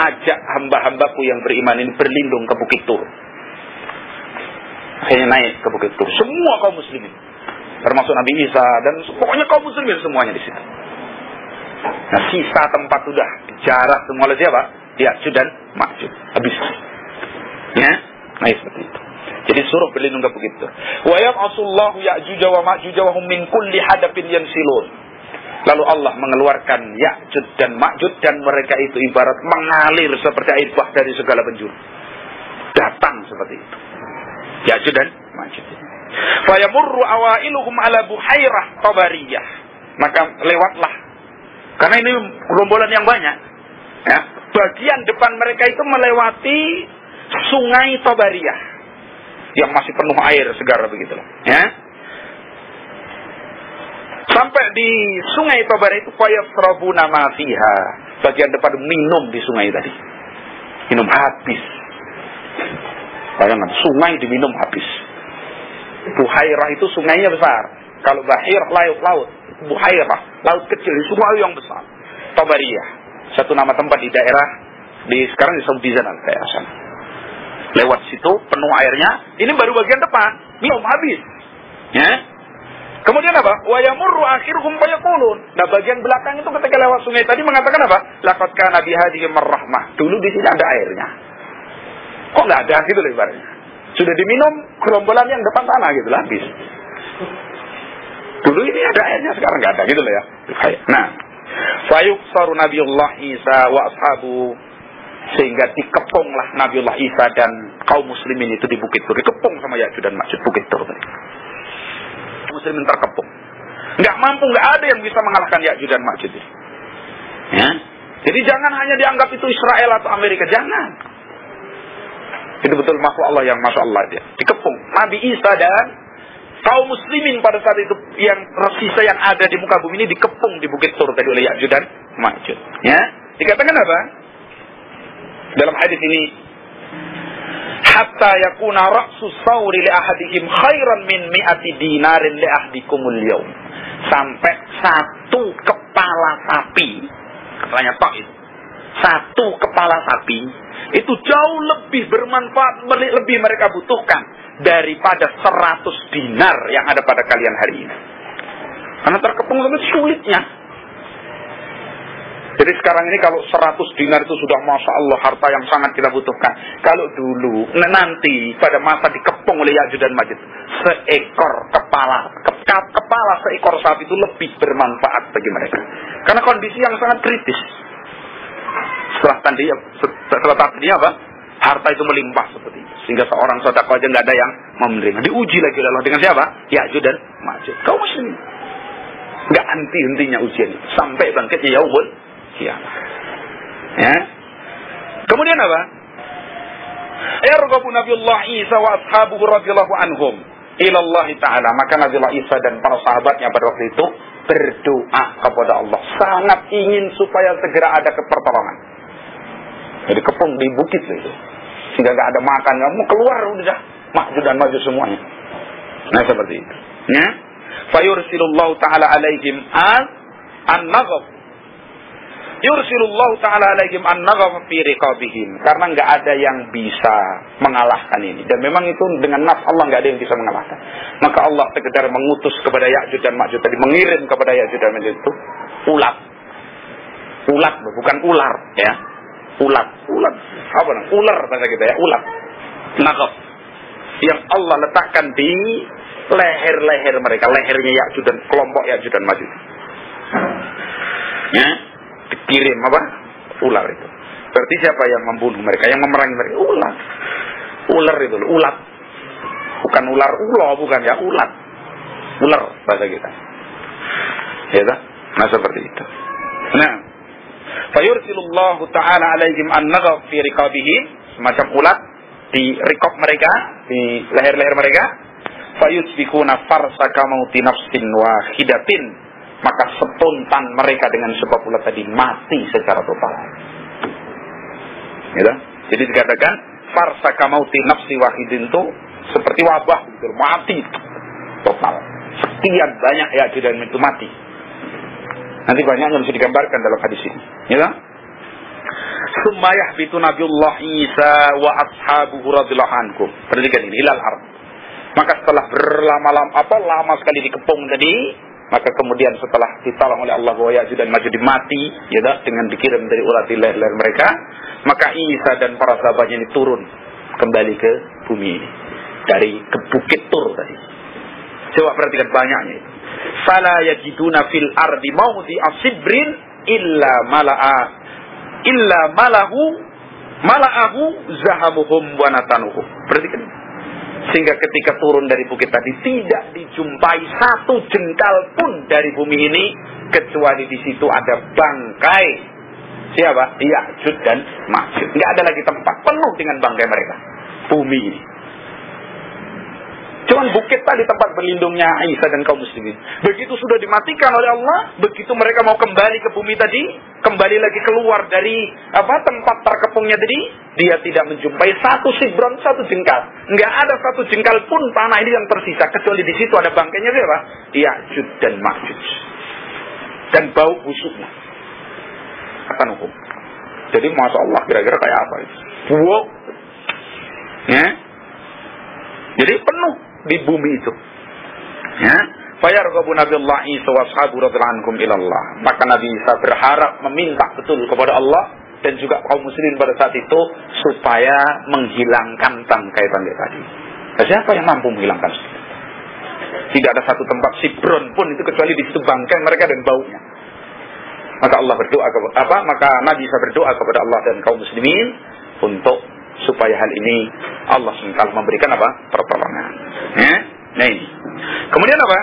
ajak hamba-hambaku yang beriman ini berlindung ke Bukit Tur. Akhirnya naik ke Bukit Tur. Semua kaum muslimin, termasuk Nabi Isa dan pokoknya kaum muslimin semuanya di situ. Nah, sisa tempat sudah dijarah semua oleh siapa? Ya'juj dan Ma'juj. Habis. Ya, nah seperti itu. Jadi suruh berlindung ke Bukit Tur. Wa yab'atsullahu Ya'juj wa Ma'juj wa hum min kulli hadabin yansilun. Lalu Allah mengeluarkan Ya'juj dan Ma'juj dan mereka itu ibarat mengalir seperti air bah dari segala penjuru. Datang seperti itu. Ya'juj dan Ma'juj. Fayamurru awailuhum ala buhairah tabariyah. Maka lewatlah. Karena ini gerombolan yang banyak. Ya, bagian depan mereka itu melewati sungai Tabariyah yang masih penuh air segar begitulah. Ya. Sampai di sungai Tabariyah itu fayasrabuna ma fiha. Bagian depan minum di sungai tadi. Minum habis. Bayangkan, sungai diminum habis. Buhairah itu sungainya besar. Kalau bahir, laut. Buhairah, laut kecil, sungai yang besar. Tabariyah, satu nama tempat di daerah sekarang di Saudi sana, daerah sana. Lewat situ penuh airnya. Ini baru bagian depan, minum habis. Ya. Kemudian apa? Wa yamurru akhiruhum fayaqulun. Nah, bagian belakang itu ketika lewat sungai tadi mengatakan apa? Laqad kana bi hadhihi marrahmah. Dulu di sini ada airnya. Kok enggak ada gitu loh ibaratnya. Sudah diminum gerombolan yang depan sana gitu lah, habis. Dulu ini ada airnya, sekarang enggak ada gitu loh ya. Nah, fayuqsaru Nabiullah Isa wa ashabu, sehingga dikepunglah Nabiullah Isa dan kaum muslimin itu di Bukit Tur. Dikepung sama Ya'juj dan Ma'juj Bukit Tur tadi. Muslimin terkepung. Enggak mampu, enggak ada yang bisa mengalahkan Ya'juj dan Ma'juj ini. Ya. Jadi jangan hanya dianggap itu Israel atau Amerika, jangan. Itu betul makhluk Allah yang Masya Allah dia. Dikepung. Nabi Isa dan kaum muslimin pada saat itu yang tersisa yang ada di muka bumi ini dikepung di Bukit Tur tadi oleh Ya'juj dan Ma'juj. Ya. Dikatakan apa? Dalam hadis ini, hatta yakuna ra'sus sawri li ahadihim khairan min mi'ati dinarin li ahdikumul yawm. Sampai satu kepala sapi, katanya Pak itu, satu kepala sapi itu jauh lebih bermanfaat, lebih mereka butuhkan daripada 100 dinar yang ada pada kalian hari ini. Karena terkepung sangat sulitnya. Jadi sekarang ini kalau 100 dinar itu sudah Masya Allah harta yang sangat kita butuhkan. Kalau dulu, nanti pada masa dikepung oleh Ya'juj dan Ma'juj, seekor kepala seekor sapi itu lebih bermanfaat bagi mereka. Karena kondisi yang sangat kritis. Setelah tadi apa? Harta itu melimpah seperti itu. Sehingga seorang sedekah aja nggak ada yang menerima. Diuji lagi oleh Allah dengan siapa? Ya'juj dan Ma'juj. Kaum muslimin. Nggak henti-hentinya ujian itu sampai bangkitnya yaumul kiamah. Ya. Kemudian apa? Yarghabu Nabiullah Isa wa ashabuhu radhiyallahu anhum ila Allah Ta'ala. Maka Nabiullah Isa dan para sahabatnya pada waktu itu berdoa kepada Allah, sangat ingin supaya segera ada pertolongan. Jadi kepung di bukit itu, sehingga nggak ada makan, nggak mau keluar, udah maju dan maju semuanya. Nah seperti itu. Ya. Fayursilullahu ta'ala alaihim an-naghaf. Yursilullahu ta'ala alaihim an-naghaf fi riqabihim. Karena nggak ada yang bisa mengalahkan ini. Dan memang itu dengan nafs Allah nggak ada yang bisa mengalahkan. Maka Allah sekedar mengutus kepada Ya'juj dan Ma'juj tadi, mengirim kepada Ya'juj dan Ma'juj itu ulat. Ulat, bukan ular, ya. Ulat. Apa namanya? Ular bahasa kita ya, ulat. Naghaf. Yang Allah letakkan di leher-leher mereka, lehernya Ya'juj dan kelompok Ya'juj dan Ma'juj. Ya, dikirim apa? Ular itu. Berarti siapa yang membunuh mereka, yang memerangi mereka? Ular. Ular itu, ulat. Bukan ular ulo, bukan ya, ulat. Ular bahasa kita. Ya tak? Nah seperti itu. Nah, fayursilullahu ta'ala alaihim an-naghaf fi riqabihim, semacam ulat di rikab mereka, di leher-leher mereka. Fayusbikuna farsaka mauti nafsin wahidatin, maka spontan mereka dengan sebab ulat tadi mati secara total. Gitu? Jadi dikatakan farsaka mauti nafsi wahidin itu seperti wabah, gitu, mati total. Sekian banyak ya dan itu mati. Nanti banyak yang bisa digambarkan dalam hadis ini. Ya? Sumayah bitu Nabiullah Isa wa ashabuhu radhiyallahu anhum. Perhatikan ini, ilal ard. Maka setelah lama sekali dikepung tadi, maka kemudian setelah ditolong oleh Allah bahwa Ya'juj dan Ma'juj mati, ya dengan dikirim dari ulat di leher mereka, maka Isa dan para sahabatnya ini turun kembali ke bumi ini dari ke bukit Tur tadi. Coba perhatikan banyaknya itu. Fala yajiduna fil ardi mawdi'a sibrin illa mala'ahu zahamuhum wa natanuhum. Perhatikan. Sehingga ketika turun dari bukit tadi tidak dijumpai satu jengkal pun dari bumi ini kecuali di situ ada bangkai siapa? Ya'juj dan Ma'juj. Enggak ada lagi tempat, penuh dengan bangkai mereka. Bumi ini. Cuman bukit tadi tempat berlindungnya Isa dan kaum muslimin. Begitu sudah dimatikan oleh Allah, begitu mereka mau kembali ke bumi tadi, kembali lagi keluar dari tempat terkepungnya tadi, dia tidak menjumpai satu sibron, satu jengkal. Enggak ada satu jengkal pun tanah ini yang tersisa, kecuali di situ ada bangkainya siapa? Ya'juj dan Ma'juj. Dan bau busuknya. Kata hukum. Jadi masya Allah kira-kira kayak apa itu? Wow. Ya. Jadi penuh di bumi itu. Ya. Fayarghabu Nabiullah Isa wa ashabu radhiyallahu anhum ila Allah. Maka Nabi Isa berharap meminta betul kepada Allah dan juga kaum muslimin pada saat itu supaya menghilangkan bangkai-bangkai tadi. Nah, siapa yang mampu menghilangkan? Tidak ada satu tempat sibron pun itu kecuali di situ bangkai mereka dan baunya. Maka Allah berdoa maka Nabi Isa berdoa kepada Allah dan kaum muslimin untuk supaya hal ini Allah SWT memberikan pertolongan. Ya? Nah ini. Kemudian apa?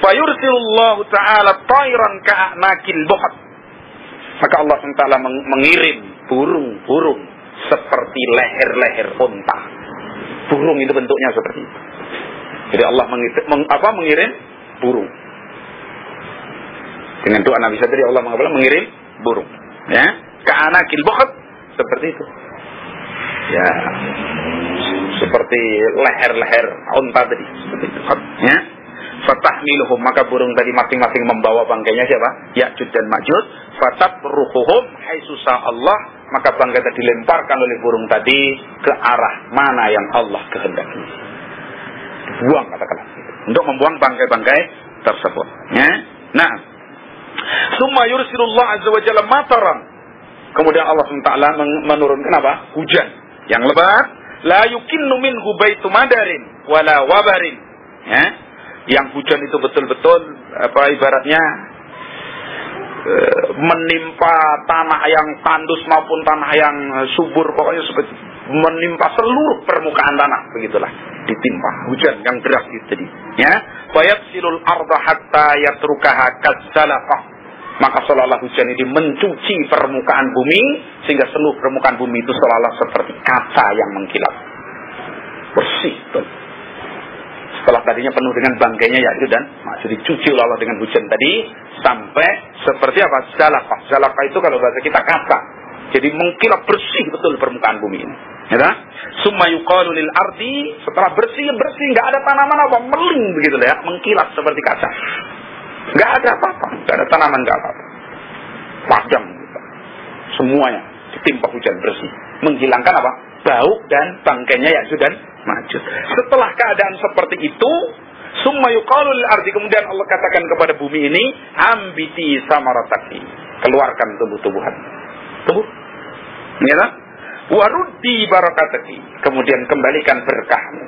Fayursilullahu ta'ala tayran ka'anakil buhat. Maka Allah SWT mengirim burung-burung seperti leher-leher unta. Burung itu bentuknya seperti itu. Jadi Allah mengirim burung. Dengan doa Nabi tadi Allah mengirim burung. Ya, ka'anakil buhat seperti itu. Ya, seperti leher-leher unta tadi, seperti itu. Ya, fatahmiluhum, maka burung tadi masing-masing membawa bangkainya siapa? Ya'juj dan Ma'juj. Fatabruhuhum haitsu Allah, maka bangkai tadi dilemparkan oleh burung tadi ke arah mana yang Allah kehendaki. Buang katakanlah untuk membuang bangkai-bangkai tersebut. Ya, nah, summa yursilullah azza wa jalla mataran. Kemudian Allah SWT menurunkan apa? Hujan yang lebat, la yukinnu minhu baitu madarin wala wabarin. Ya, yang hujan itu betul-betul ibaratnya menimpa tanah yang tandus maupun tanah yang subur, pokoknya seperti menimpa seluruh permukaan tanah, begitulah. ditimpa hujan yang deras itu tadi. Ya, fayabsilul arda hatta yatrukaha kazzalafah. Maka seolah-olah hujan ini mencuci permukaan bumi sehingga seluruh permukaan bumi itu seolah-olah seperti kaca yang mengkilap. Bersih tuh. Setelah tadinya penuh dengan bangkainya Ya'juj dan Ma'juj, dicuci oleh Allah dengan hujan tadi sampai seperti apa? Zalafah. Zalafah itu kalau bahasa kita kaca. Jadi mengkilap bersih betul permukaan bumi ini. Ya, summa yuqalu lil ardi, setelah bersih enggak ada tanaman apa, meling begitu ya, mengkilap seperti kaca. Enggak ada apa-apa, enggak ada tanaman, enggak apa-apa. Padam gitu. Semuanya ditimpa hujan bersih, menghilangkan apa? Bau dan bangkainya Ya'juj dan Ma'juj. Setelah keadaan seperti itu, summa yuqalu lil ardi, kemudian Allah katakan kepada bumi ini, ambiti samarataki, keluarkan tumbuh-tumbuhan. Tumbuh. Ya, waruddi barakataki, kemudian kembalikan berkahmu.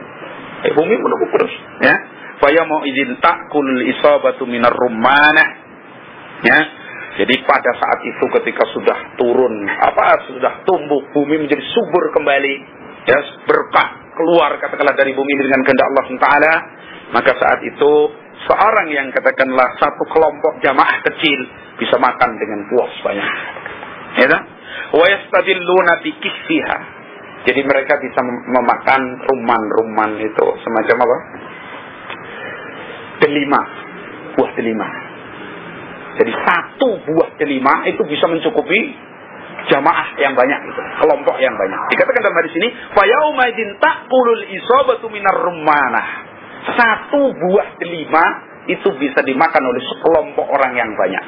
Bumi menunggu terus, ya. Faya mau izin takulul isabatu minar rummanah. Ya. Jadi pada saat itu ketika sudah turun, sudah tumbuh, bumi menjadi subur kembali, ya, berkah keluar katakanlah dari bumi dengan kehendak Allah SWT, maka saat itu seorang yang katakanlah satu kelompok jamaah kecil bisa makan dengan puas banyak. Ya, wa yastadilluna bi kisfiha. Jadi mereka bisa memakan rumman itu semacam apa? Delima, buah delima. Jadi satu buah delima itu bisa mencukupi jamaah yang banyak itu, kelompok yang banyak. Dikatakan dalam hadis ini, fa yauma idzin taqulul isabatu minar rummanah. Satu buah delima itu bisa dimakan oleh sekelompok orang yang banyak.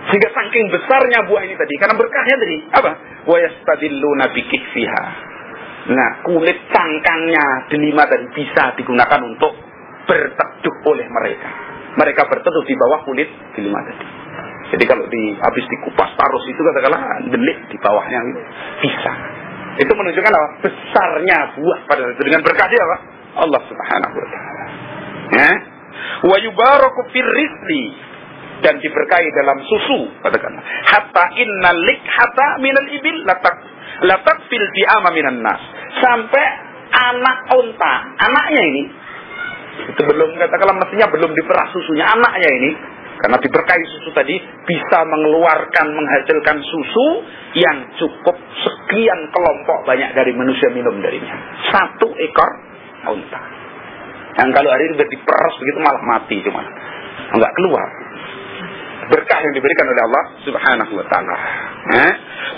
Sehingga saking besarnya buah ini tadi, karena berkahnya tadi, apa? Wa yastadilluna bi kisfiha. Nah, kulit cangkangnya delima tadi bisa digunakan untuk berteduh oleh mereka. Mereka berteduh di bawah kulit delima tadi. Jadi kalau habis dikupas tarus itu katakanlah delik di bawahnya itu bisa. Itu menunjukkan apa? Besarnya buah pada itu dengan berkah dia apa? Allah Subhanahu wa taala. Ya. Wa yubaraku fir rizqi, dan diberkahi dalam susu katakanlah. Hatta innal likhata minal ibil latak fil fi'ama minan nas. Sampai anak unta, anaknya ini itu belum katakanlah mestinya belum diperah susunya, anaknya ini karena diberkahi susu tadi bisa menghasilkan susu yang cukup sekian kelompok banyak dari manusia minum darinya. Satu ekor unta. Yang kalau hari ini diperas begitu malah mati cuma enggak keluar. Berkah yang diberikan oleh Allah Subhanahu wa taala.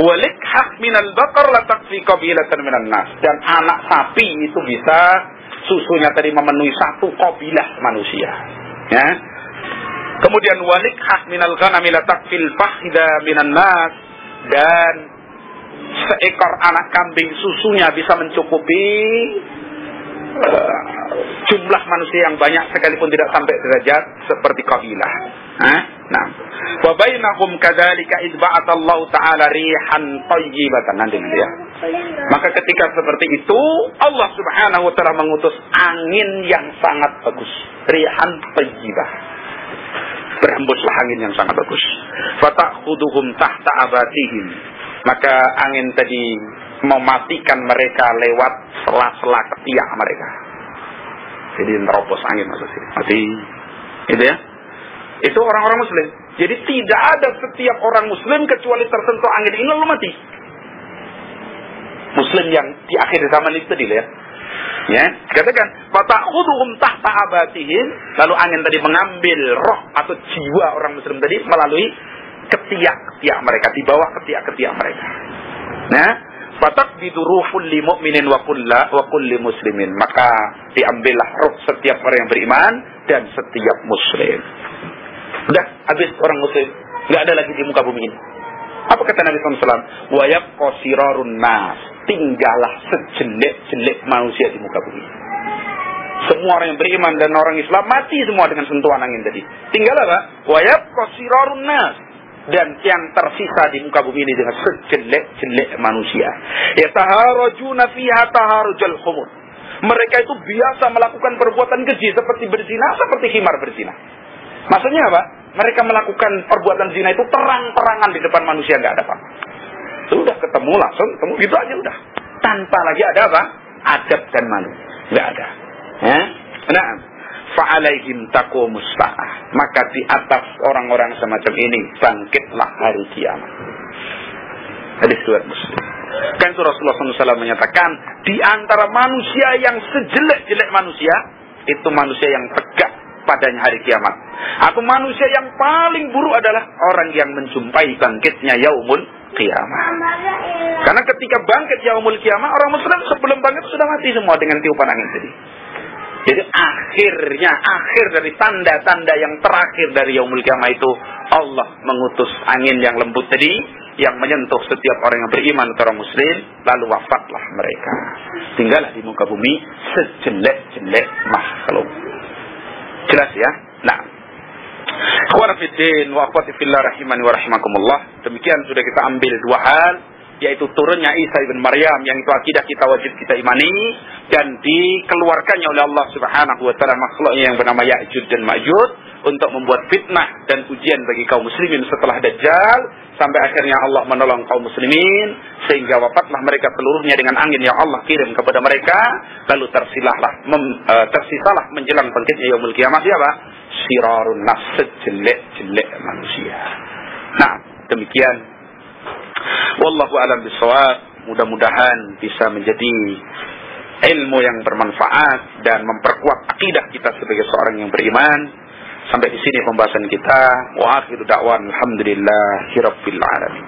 Walikhah minal baqar la takfi qabilatan minan nas. Dan anak sapi itu bisa susunya tadi memenuhi satu qabilah manusia. Ya. Kemudian walikhah minal ghanami la takfil fakhida minan nas, dan seekor anak kambing susunya bisa mencukupi jumlah manusia yang banyak sekalipun tidak sampai derajat seperti kabilah. Nah, wa bainahum kadzalika idba'atallahu ta'ala rihan thayyibatan, nanti ya. Maka ketika seperti itu Allah Subhanahu wa taala mengutus angin yang sangat bagus, rihan thayyibah. Berhembuslah angin yang sangat bagus. Fata'khuduhum tahta abatihim. Maka angin tadi mematikan mereka lewat sela-sela ketiak mereka. Jadi terobos angin maksudnya. Mati. Itu ya. Itu orang-orang muslim. Jadi tidak ada setiap orang muslim kecuali tersentuh angin ini lalu mati. Muslim yang di akhir zaman itu tadi ya. Ya, katakan fata'khuduhum tahta abatihim, lalu angin tadi mengambil roh atau jiwa orang muslim tadi melalui ketiak-ketiak mereka, di bawah ketiak-ketiak mereka. Nah, fataqbidu ruhul li mu'minin wa kulli muslimin, maka diambillah roh setiap orang yang beriman dan setiap muslim. Udah habis orang muslim, enggak ada lagi di muka bumi ini. Apa kata Nabi SAW? Wa yabqa sirarun nas, tinggallah sejelek-jelek manusia di muka bumi. Semua orang yang beriman dan orang Islam mati semua dengan sentuhan angin tadi. Tinggal apa? Wa yabqa sirarun nas, dan yang tersisa di muka bumi ini dengan sejelek-jelek manusia. Yataharajuna fiha taharujal khumur. Mereka itu biasa melakukan perbuatan keji seperti berzina, seperti khimar berzina. Maksudnya apa? Mereka melakukan perbuatan zina itu terang-terangan di depan manusia, nggak ada apa. Sudah ketemu langsung, ketemu gitu aja udah. Tanpa lagi ada apa? Adab dan malu. Enggak ada. Ya? Nah, fa'alaihim taqumus sa'ah. Maka di atas orang-orang semacam ini bangkitlah hari kiamat. Hadis riwayat Muslim. Kan itu Rasulullah SAW menyatakan, di antara manusia yang sejelek-jelek manusia, itu manusia yang tegak padanya hari kiamat. Atau manusia yang paling buruk adalah orang yang menjumpai bangkitnya yaumul kiamat. Karena ketika bangkit yaumul kiamat, orang muslim sebelum bangkit sudah mati semua dengan tiupan angin tadi. Jadi akhir dari tanda-tanda yang terakhir dari yaumul kiamat itu, Allah mengutus angin yang lembut tadi, yang menyentuh setiap orang yang beriman atau orang muslim, lalu wafatlah mereka. Tinggallah di muka bumi sejelek-jelek makhluk. Jelas ya? Nah, akhwana fiddin wa akhwati fillah rahimani wa rahimakumullah. Demikian sudah kita ambil dua hal, yaitu turunnya Isa ibn Maryam, yang itu akidah kita wajib kita imani, dan dikeluarkannya oleh Allah Subhanahu wa taala makhluknya yang bernama Ya'juj dan Ma'juj untuk membuat fitnah dan ujian bagi kaum muslimin setelah Dajjal, sampai akhirnya Allah menolong kaum muslimin sehingga wafatlah mereka seluruhnya dengan angin yang Allah kirim kepada mereka. Lalu tersisalah menjelang bangkitnya yaumul kiamat siapa? Sirarun nas, sejelek-jelek manusia. Nah, demikian. Wallahu a'lam bishawab. Mudah-mudahan bisa menjadi ilmu yang bermanfaat dan memperkuat akidah kita sebagai seorang yang beriman. Sampai di sini pembahasan kita. Wa akhiru da'wan alhamdulillahirabbil alamin.